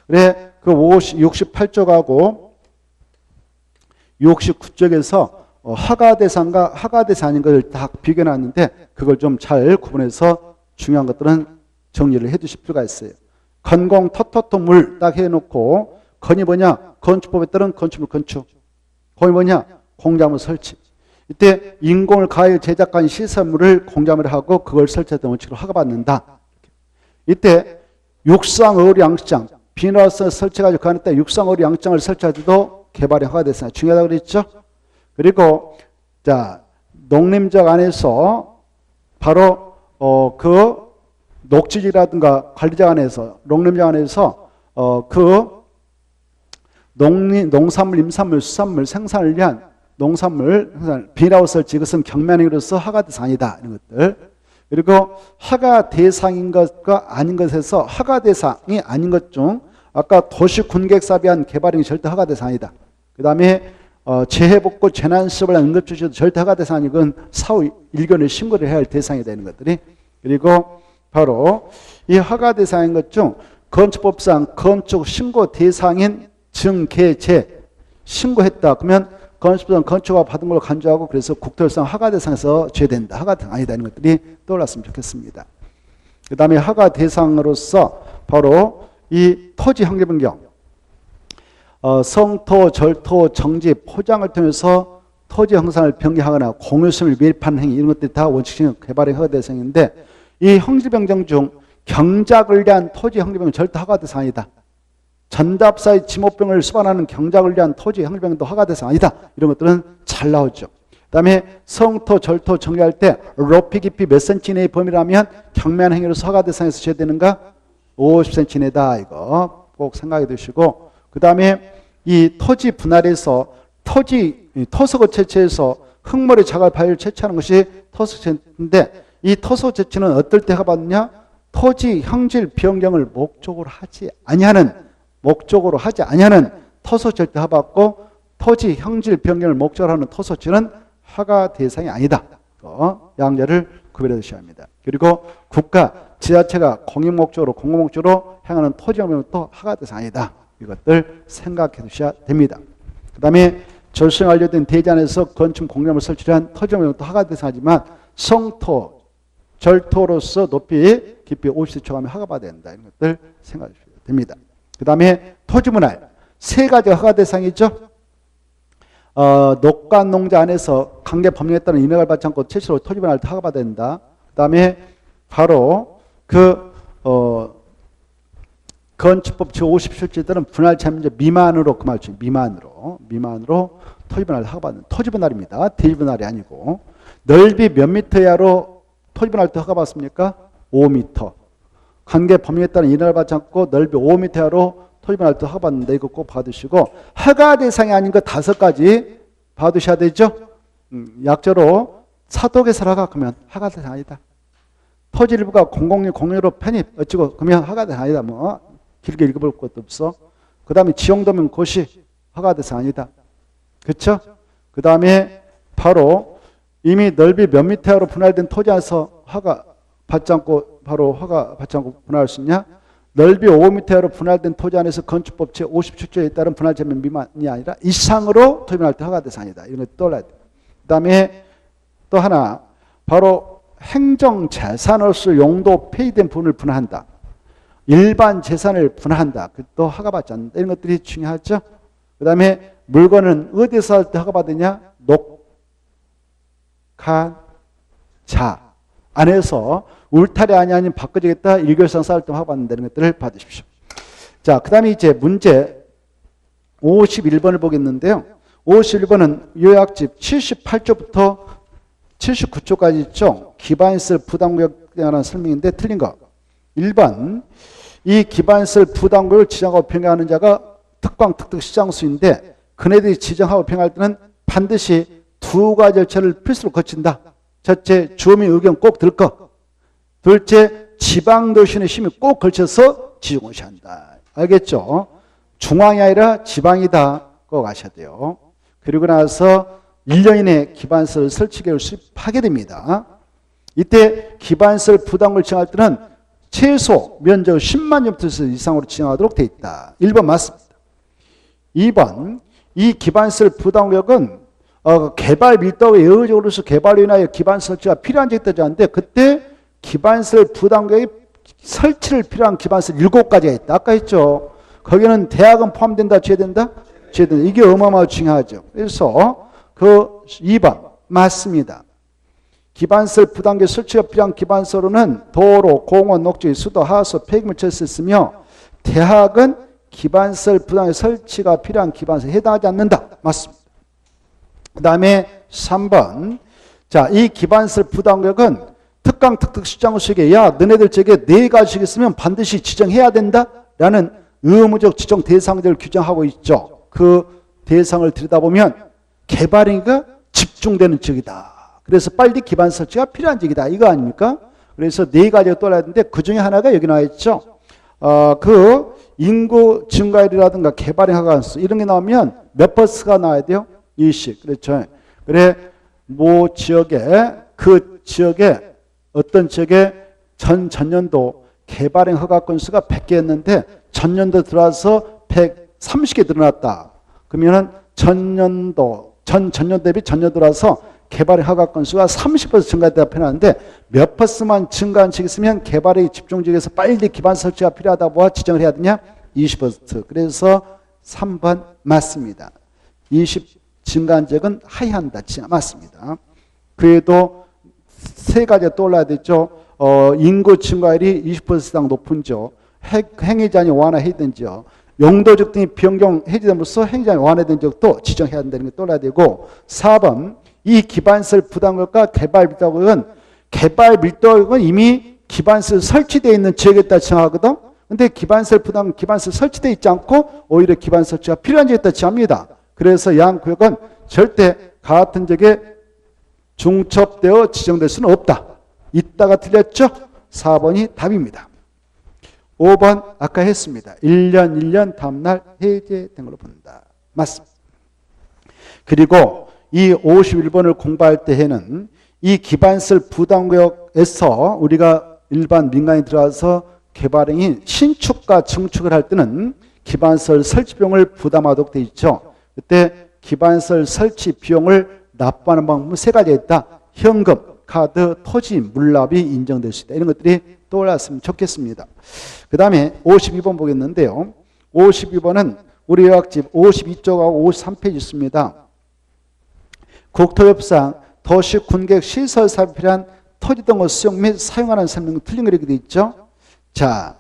그래, 그 68쪽하고 69쪽에서 허가대상과 허가대상 아닌 것을 딱 비교해놨는데 그걸 좀 잘 구분해서 중요한 것들은 정리를 해 두실 필요가 있어요. 건공 터터터 물 딱 해놓고 건이 뭐냐? 건축법에 따른 건축물 건축. 공이 뭐냐? 공작물 설치. 이때 인공을 가하여 제작한 시설물을 공작물을 하고 그걸 설치했던 원칙으로 허가받는다. 이때 육상, 어류, 양식장 비닐하우스 설치가지고 그 안에 육상, 어류, 양식장을 설치할 때도 개발이 허가됐어요. 중요하다고 그랬죠? 그리고 자 농림지역 안에서 바로 그 녹지지라든가 관리지역 안에서 농림지역 안에서 그 농산물, 임산물, 수산물 생산을 위한 농산물 비닐하우스 설치 이것은 경매행위로서 허가 대상이다 이런 것들. 그리고 허가 대상인 것과 아닌 것에서 허가 대상이 아닌 것 중 아까 도시군객사업에 대한 개발행위 절대 허가 대상이다. 그 다음에 재해복구 재난시설 응급조치도 절대 허가 대상이 건 사후 일견을 신고를 해야 할 대상이 되는 것들이. 그리고 바로 이 허가 대상인 것 중 건축법상 건축 신고 대상인 증개제 신고했다. 그러면 건축법상 건축허가 받은 걸로 간주하고 그래서 국토유상 허가 대상에서 제외된다. 허가 대상 아니다. 이런 것들이 떠올랐으면 좋겠습니다. 그 다음에 허가 대상으로서 바로 이 토지 환경 변경, 성토, 절토, 정지, 포장을 통해서 토지 형상을 변경하거나 공유성을 매입하는 행위 이런 것들이 다 원칙적인 개발의 허가 대상인데 이 형질 변경 중 경작을 위한 토지 형질 변경 절대 허가 대상 아니다. 전답사의 지목병을 수반하는 경작을 위한 토지 형질 변경도 허가 대상 아니다. 이런 것들은 잘 나오죠. 그 다음에 성토, 절토 정리할 때 높이 깊이 몇 cm 이내의 범위라면 경매한 행위로서 허가 대상에서 제외되는가? 50cm 이내다. 이거 꼭 생각해 두시고 그 다음에 이 토지 분할에서 토속을 채취해서 흙머리 자갈 바위를 채취하는 것이 토속 채취인데 이 토속 채취는 어떨 때 허가받느냐? 토지 형질 변경을 목적으로 하지 아니하는 토속 절대 허가받고 토지 형질 변경을 목적으로 하는 토속지는 허가 대상이 아니다. 양자를 구별해 두셔야 합니다. 그리고 국가, 지자체가 공익 목적으로 공공 목적으로 행하는 토지 변경도 허가 대상이 아니다. 이것들 생각해 두셔야 됩니다. 그 다음에 절성 완료된 대지 안에서 건축 공작물 설치한 토지 변경도 허가 대상이지만 성토, 절토로서 높이 깊이 50cm 초과하면 허가받아야 된다. 이런 것들 생각해 주셔야 됩니다. 그 다음에 토지분할 세 가지가 허가 대상이죠. 녹간농자 안에서 관계 법령에 따른 인허가를 받지 않고 최초로 토지분할을 허가받아야 된다. 그 다음에 바로 건축법 제57조에 따른 분할 참여 미만으로 그 말이죠. 미만으로 토지분할을 허가받는 토지분할입니다. 대지분할이 아니고 넓이 몇 미터 이하로 토지분할 때 허가받습니까? 5m. 관계 법령에 따른 인허가를 받지 않고 넓이 5m 이하로 토지분할 때 허가받는데 이거 꼭 봐두시고 허가 대상이 아닌 거 5가지 봐두셔야 되죠. 약자로 사독에서 허가 그러면 허가 대상 아니다. 토지 일부가 공공유 공유로 편입 어찌고 그러면 허가 대상 아니다. 뭐 길게 읽어볼 것도 없어. 그 다음에 지용도면 고시 허가 대상 아니다. 그렇죠? 그 다음에 바로 이미 넓이 몇 미터로 분할된 토지에서 허가 받지 않고 바로 허가 받지 않고 분할할 수 있냐? 넓이 5m로 분할된 토지 안에서 건축법 제57조에 따른 분할 제면 미만이 아니라 이상으로 토지분할 때 허가 대상이다. 이런 거 떠올라야 돼요. 그 다음에 또 하나 바로 행정재산으로서 용도 폐기된 부분을 분할한다. 일반 재산을 분할한다. 그것도 허가받지 않는다. 이런 것들이 중요하죠. 그 다음에 물건은 어디서 할 때 허가받느냐? 녹한자 안에서 울타리 아닌 바꿔주겠다. 일교상 쌓을 때 허가받는다는 것들을 받으십시오. 자, 그 다음에 이제 문제 51번을 보겠는데요. 51번은 요약집 78조부터 79조까지 있죠. 기반시설 부담구역에 관한 설명인데 틀린 거. 1번 이 기반시설 부담구역을 지정하고 평가하는 자가 특광 특특 시장수인데 그네들이 지정하고 평가할 때는 반드시 두 가지 절차를 필수로 거친다. 첫째, 주민 의견 꼭 들 것. 둘째, 지방도시의 힘이 꼭 걸쳐서 지정고시 한다. 알겠죠? 중앙이 아니라 지방이다. 꼭 아셔야 돼요. 그리고 나서 1년 이내에 기반설 설치 계획을 수립하게 됩니다. 이때 기반설 부담을 지정할 때는 최소 면적 10만 제곱미터 이상으로 지정하도록 되어 있다. 1번 맞습니다. 2번, 이 기반설 부담구역은 개발 밀도가 예외적으로서 개발로 인하여 기반설 설치가 필요한 적이 있다는데 그때 기반설 부담구역이 설치를 필요한 기반설 7가지가 있다. 아까 했죠. 거기는 대학은 포함된다, 제외된다? 제외된다. 이게 어마어마하게 중요하죠. 그래서 그 2번 맞습니다. 기반설 부담구역 설치가 필요한 기반설로는 도로, 공원, 녹지, 수도, 하수, 폐기물 처리가 있으며 대학은 기반설 부담구역 설치가 필요한 기반설에 해당하지 않는다. 맞습니다. 그 다음에 3번. 자, 이 기반설 부담구역은 특강, 특특, 시장구역에 야, 너네들 저게 4가지씩 있으면 반드시 지정해야 된다? 라는 의무적 지정 대상들을 규정하고 있죠. 그 대상을 들여다보면 개발행위가 집중되는 지역이다. 그래서 빨리 기반 설치가 필요한 지역이다. 이거 아닙니까? 그래서 4가지가 떠올라야 되는데 그 중에 하나가 여기 나와 있죠. 그 인구 증가율이라든가 개발행 허가수 이런 게 나오면 몇 퍼센트가 나와야 돼요? 20. 그렇죠. 그래, 모 지역에 그 지역에 어떤 지역에 전년도 개발행 허가 건수가 100개였는데 전년도 들어와서 130개 늘어났다. 그러면은 전년도 대비 전년 들어와서 개발의 허가 건수가 30% 증가했다고 표현하는데 몇 퍼센트만 증가한 지역이 있으면 개발의 집중 지역에서 빨리 기반 설치가 필요하다고 지정을 해야 되냐? 20%. 그래서 3번 맞습니다. 20 증가한 지역은 하향한다. 맞습니다. 그래도 3가지가 떠올라야 되죠. 인구 증가율이 20% 이상 높은 지역, 행위 제한이 완화해야 지역, 용도적 등이 변경 해제됨으로써 행위 제한이 완화된 지역도 지정해야 된다는 게 떠올라야 되고 4번 이 기반설 부담구역과 개발 밀도구역은 개발 밀도구역은 이미 기반설 설치되어 있는 지역에다 지정하거든. 근데 기반설 설치되어 있지 않고 오히려 기반 설치가 필요한 지역에다 지정합니다. 그래서 양 구역은 절대 같은 지역에 중첩되어 지정될 수는 없다. 이따가 틀렸죠? 4번이 답입니다. 5번 아까 했습니다. 1년 다음날 해제된 걸로 본다. 맞습니다. 그리고 이 51번을 공부할 때에는 이 기반설 부담구역에서 우리가 일반 민간이 들어와서 개발행위 신축과 증축을 할 때는 기반설 설치 비용을 부담하도록 되어 있죠. 그때 기반설 설치 비용을 납부하는 방법은 3가지가 있다. 현금, 카드, 토지, 물납이 인정될 수 있다. 이런 것들이 떠올랐으면 좋겠습니다. 그 다음에 52번 보겠는데요. 52번은 우리 요약집 52쪽하고 53페이지 있습니다. 국토협상 도시 군계획 시설 사업에 필요한 토지 등을 수용 및 사용하는 설명 틀린 거 이렇게 되어 있죠. 자,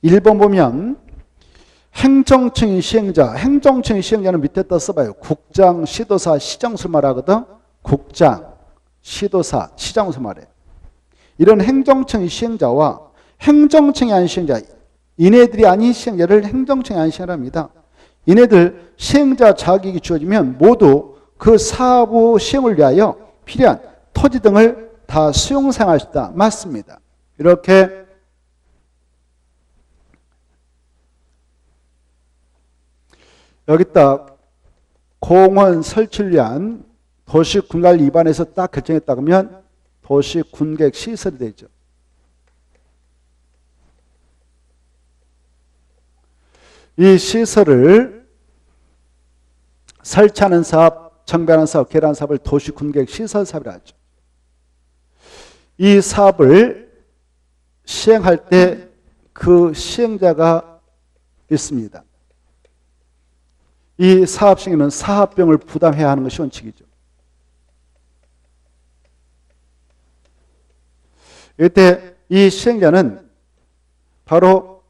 1번 보면 행정청의 시행자, 행정청의 시행자는 밑에다 써봐요. 국장, 시도사, 시장수 말하거든. 국장, 시도사, 시장수 말해. 이런 행정청의 시행자와 행정청이 아닌 시행자, 이네들이 아닌 시행자를 행정청이 아닌 시행자랍니다. 이네들 시행자 자격이 주어지면 모두 그 사부 시행을 위하여 필요한 토지 등을 다 수용 사용할 수 있다. 맞습니다. 이렇게 여기다 공원 설치를 위한 도시군계획 위반에서 딱 결정했다 그러면 도시군계획 시설이 되죠. 이 시설을 설치하는 사업, 정비하는 사업, 개라는 사업을 도시군계획 시설 사업이라 하죠. 이 사업을 시행할 때 그 시행자가 있습니다. 이 사업 시행에는 사업비용을 부담해야 하는 것이 원칙이죠. 이때 이 시행자는 바로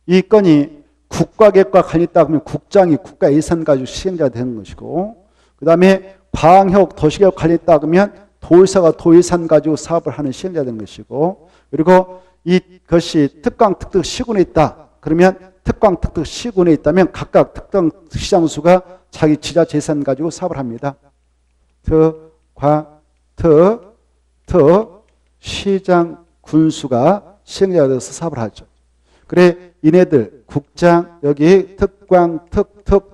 이 건이 국가계획과 관련이 있다 그러면 국장이 국가 예산 가지고 시행자가 되는 것이고, 그 다음에 광역 도시계획 관련이 있다 그러면 도의사가 도예산 가지고 사업을 하는 시행자가 되는 것이고, 그리고 이것이 특강 특특 시군에 있다 그러면 특강 특특 시군에 있다면 각각 특정 시장수가 자기 지자체 예산 가지고 사업을 합니다. 시장, 군수가 시행자가 되어서 사업을 하죠. 그래 이네들 국장, 여기 특광,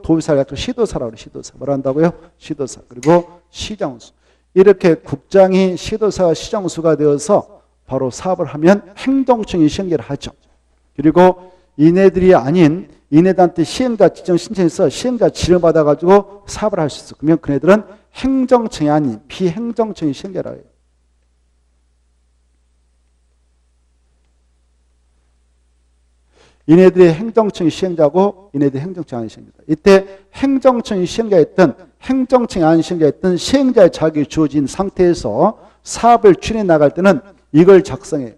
도의사를 갖고 시도사라고 그래요. 시도사. 뭐라 한다고요? 시도사. 그리고 시장수. 이렇게 국장이 시도사가 시장수가 되어서 바로 사업을 하면 행정청이 시행자를 하죠. 그리고 이네들이 아닌 이네들한테 시행자 지정 신청해서 시행자 지정받아가지고 사업을 할 수 있어. 그러면 그네들은 행정청이 아닌 비행정청이 시행자라고 해요. 이네들이 행정청이 시행자고 이네들이 행정청이 아닌 시행자다. 이때 행정청이 시행자였던 행정청이 아닌 시행자였던 시행자의 자격이 주어진 상태에서 사업을 추진해 나갈 때는 이걸 작성해.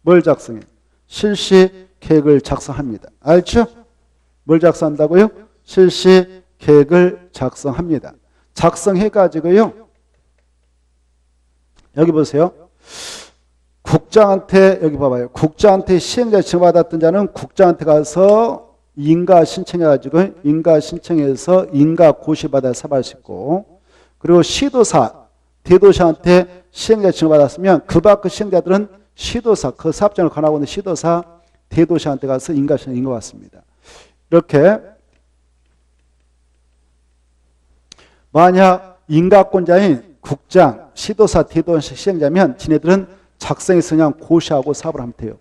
뭘 작성해? 실시 계획을 작성합니다. 알죠? 뭘 작성한다고요? 실시 계획을 작성합니다. 작성해가지고요. 여기 보세요. 국장한테 여기 봐봐요. 국장한테 시행자 지정받았던 자는 국장한테 가서 인가 신청해가지고 인가 신청해서 인가 고시받아 사업할 수 있고, 그리고 시도사, 대도시한테 시행자 지정받았으면 그 밖의 시행자들은 시도사, 그 사업장을 관하고 있는 시도사, 대도시한테 가서 인가 신청 인가받습니다. 이렇게 만약 인가권자인 국장, 시도사, 대도시 시행자면 지네들은 작성해서 그냥 고시하고 사업을 하면 돼요.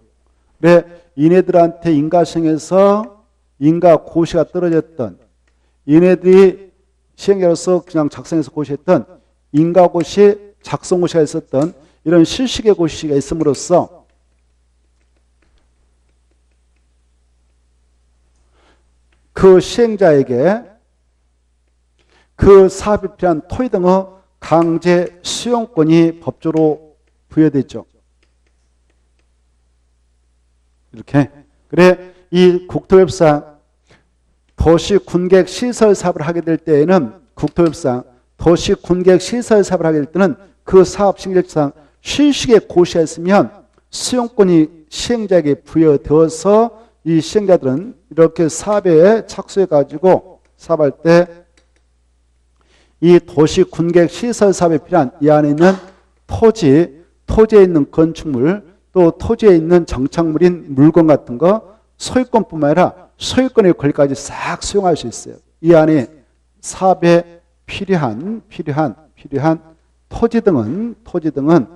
그래 이네들한테 인가시행해서 인가 고시가 떨어졌던, 이네들이 시행자로서 그냥 작성해서 고시했던 인가고시, 작성고시가 있었던 이런 실시계 고시가 있음으로써 그 시행자에게 그 사업에 필요한 토지 등의 강제 수용권이 법조로 부여됐죠. 이렇게. 그래 이 국토협상 도시 군객 시설 사업을 하게 될 때에는 국토협상 도시 군객 시설 사업을 하게 될 때는 그 사업 실력상 실시계 고시했으면 수용권이 시행자에게 부여되어서 이 시행자들은 이렇게 사업에 착수해 가지고 사업할 때 이 도시 군객 시설 사업에 필요한 이 안에 있는 토지에 있는 건축물, 또 토지에 있는 정착물인 물건 같은 거 소유권뿐만 아니라 소유권의 권리까지 싹 수용할 수 있어요. 이 안에 사업에 필요한 토지 등은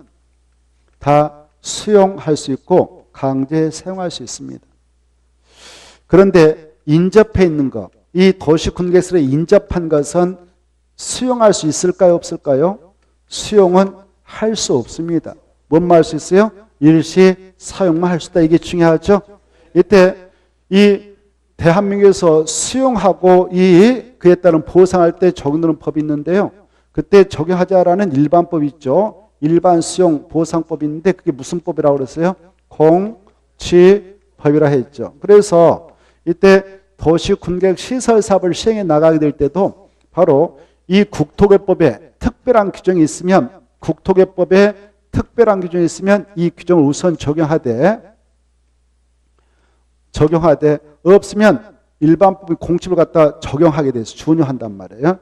다 수용할 수 있고 강제 사용할 수 있습니다. 그런데 인접해 있는 것, 이 도시 군객시설에 인접한 것은 수용할 수 있을까요? 없을까요? 수용은 할 수 없습니다. 뭔만 할 수 있어요? 일시 사용만 할 수 있다. 이게 중요하죠. 이때 이 대한민국에서 수용하고 그에 따른 보상할 때 적용되는 법이 있는데요. 그때 적용하자라는 일반법이 있죠. 일반 수용 보상법이 있는데 그게 무슨 법이라고 그랬어요? 공지법이라 했죠. 그래서 이때 도시 군객 시설 사업을 시행해 나가게 될 때도 바로 이 국토개법에 특별한 규정이 있으면 국토개법에 특별한 규정이 있으면 이 규정을 우선 적용하되 없으면 일반법의 공집을 갖다 적용하게 돼서 준용한단 말이에요.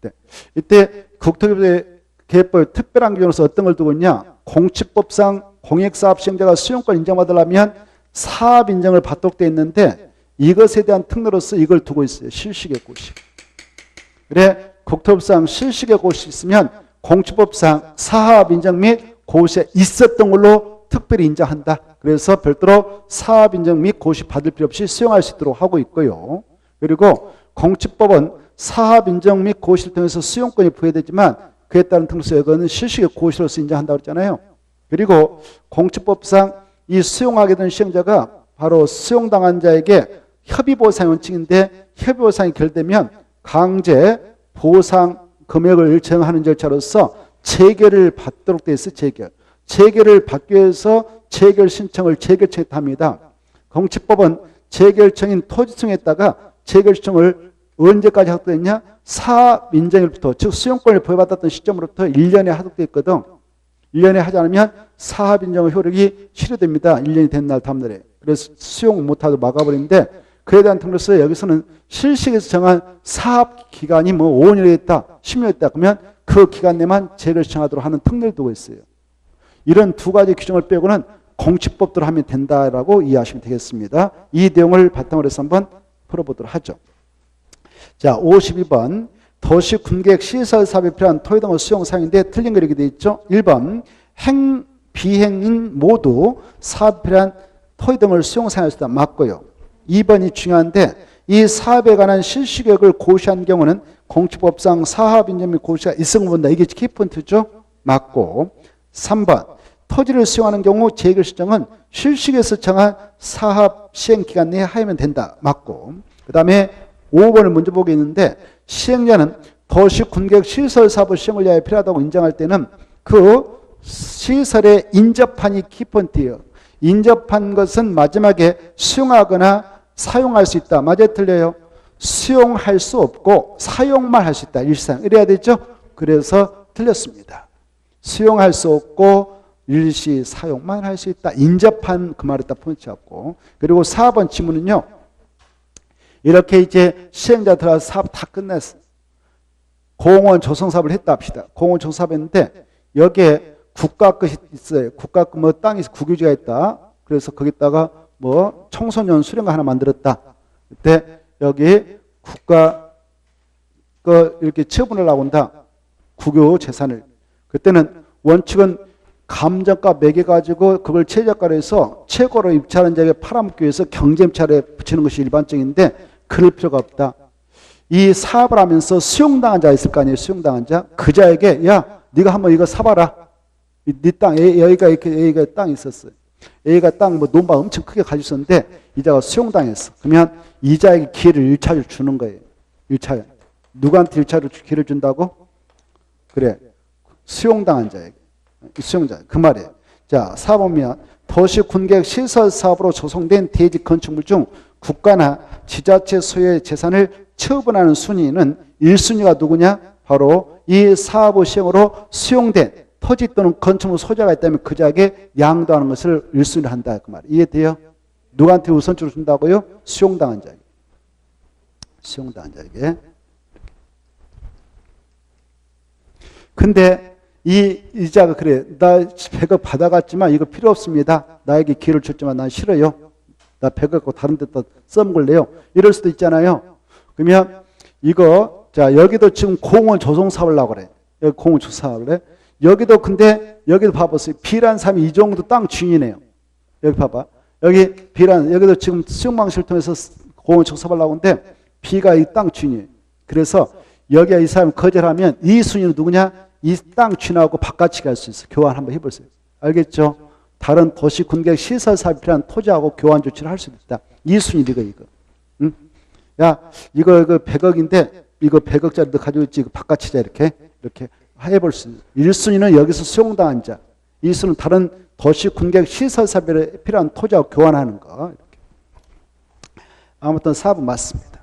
네. 이때 국토개법의 특별한 규정으로서 어떤 걸 두고 있냐? 공집법상 공익사업 시행자가 수용권 인정받으려면 사업 인정을 받도록 되어 있는데 이것에 대한 특례로서 이걸 두고 있어요. 실시계 고시. 그래 국토법상 실시계 고시 있으면 공지법상 사업 인정 및 고시에 있었던 걸로 특별히 인정한다. 그래서 별도로 사업 인정 및 고시 받을 필요 없이 수용할 수 있도록 하고 있고요. 그리고 공지법은 사업 인정 및 고시를 통해서 수용권이 부여되지만 그에 따른 특례로서 이거는 실시계 고시로서 인정한다고 했잖아요. 그리고 공지법상 이 수용하게 된 시행자가 바로 수용당한 자에게 협의보상 원칙인데 협의보상이 결되면 강제 보상 금액을 정하는 절차로서 재결을 받도록 되어 있어요. 재결을 받기 위해서 재결 신청을 재결청에 합니다. 공지법은 재결청인 토지청에다가 재결 신청을 언제까지 하도록 했냐? 사업 인정일부터, 즉 수용권을 부여받았던 시점으로부터 1년에 하도록 되어 있거든. 1년에 하지 않으면 사업 인정 효력이 실효됩니다. 1년이 된 날 다음 날에. 그래서 수용 못하도록 막아버리는데 그에 대한 특례로서 여기서는 실시에서 정한 사업 기간이 뭐 5년이 됐다, 10년이 됐다 그러면 그 기간 내만 재개를 신청하도록 하는 특례를 두고 있어요. 이런 두 가지 규정을 빼고는 공치법대로 하면 된다라고 이해하시면 되겠습니다. 이 내용을 바탕으로 해서 한번 풀어보도록 하죠. 자, 52번 도시 군계획 시설 사업에 필요한 토지 등의 수용 사용인데 틀린 거 이렇게 되어 있죠. 1번 행, 비행인 모두 사업에 필요한 토지 등을 수용 사용할 수 있다. 맞고요. 2번이 중요한데 이 사업에 관한 실시계획을 고시한 경우는 공치법상 사업 인정 및 고시가 있음을 본다. 이게 키포인트죠. 맞고 3번 토지를 수용하는 경우 재개발 시정은 실시계획에서 정한 사업 시행 기간 내에 하면 된다. 맞고 그 다음에 5번을 먼저 보겠는데 시행자는 도시 군계획 시설 사업을 시행을 위하여 필요하다고 인정할 때는 그 시설의 인접한이 키포인트예요. 인접한 것은 마지막에 수용하거나 사용할 수 있다. 맞아요? 틀려요? 수용할 수 없고 사용만 할 수 있다. 일상 이래야 되죠? 그래서 틀렸습니다. 수용할 수 없고 일시 사용만 할 수 있다. 인접한 그 말을 딱 포인트 잡고 그리고 4번 지문은요. 이렇게 이제 시행자 들어가서 사업 다 끝냈어. 공원 조성 사업을 했다 합시다. 공원 조성 사업 했는데 여기에 국가 것이 있어요. 국가 뭐 땅이 국유지가 있다. 그래서 거기다가 뭐 청소년 수련관 하나 만들었다. 그때 여기 국가 거 이렇게 처분을 나온다. 국유 재산을. 그때는 원칙은 감정가 매겨가지고 그걸 최저가로 해서 최고로 입찰한 자에게 팔아먹기 위해서 경쟁차에 붙이는 것이 일반적인데 그럴 필요가 없다. 이 사업을 하면서 수용당한 자가 있을 거 아니에요. 수용당한 자. 그 자에게 야 네가 한번 이거 사봐라. 네 땅 A가 이렇게 A가 땅이 있었어요. A가 땅 뭐 논밭 엄청 크게 가지고 있었는데 이자가 수용당했어. 그러면 이자에게 기회를 1차를 주는 거예요. 1차. 누구한테 1차를 기회를 준다고? 그래. 수용당한 자에게. 수용자. 그 말이에요. 자, 4번면 도시 군계획 시설 사업으로 조성된 대지 건축물 중 국가나 지자체 소유의 재산을 처분하는 순위는 1순위가 누구냐? 바로 이 사업의 시행으로 수용된 토지 또는 건축물 소재가 있다면 그 자에게 양도하는 것을 1순위로 한다. 그 말. 이해돼요? 누구한테 우선적으로 준다고요? 수용당한 자에게. 수용당한 자에게. 근데 이 이자가 그래. 나 100억 받아갔지만 이거 필요 없습니다. 나에게 기회를 줬지만 난 싫어요. 나 100억 갖고 다른 데다 써먹을래요. 이럴 수도 있잖아요. 그러면 이거 자 여기도 지금 공원 조성 사업을 하려고 그래. 여기 공원 조성 사업을 해. 여기도 근데 여기도 봐보세요. B라는 사람이 이 정도 땅 주인이에요. 여기 봐봐. 여기 B라는 여기도 지금 수용방식을 통해서 공원 조성 사업을 하려고 하는데 B가 이 땅 주인이에요. 그래서 여기에 이 사람이 거절하면 이 순위는 누구냐? 이 땅 주인하고 바깥이 갈 수 있어. 교환 한번 해보세요. 알겠죠? 다른 도시 군계획 시설 사업이 필요한 토지하고 교환 조치를 할 수 있다. 이 순위 이거. 응? 야, 이거 100억인데 이거 100억짜리도 가지고 있지. 이거 바깥이자 이렇게 해볼 수 있어요. 1순위는 여기서 수용당한 자. 2순위는 다른 도시 군계획 시설 사업에 필요한 토지하고 교환하는 거. 이렇게. 아무튼 4번 맞습니다.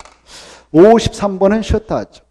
53번은 쉬었다 하죠.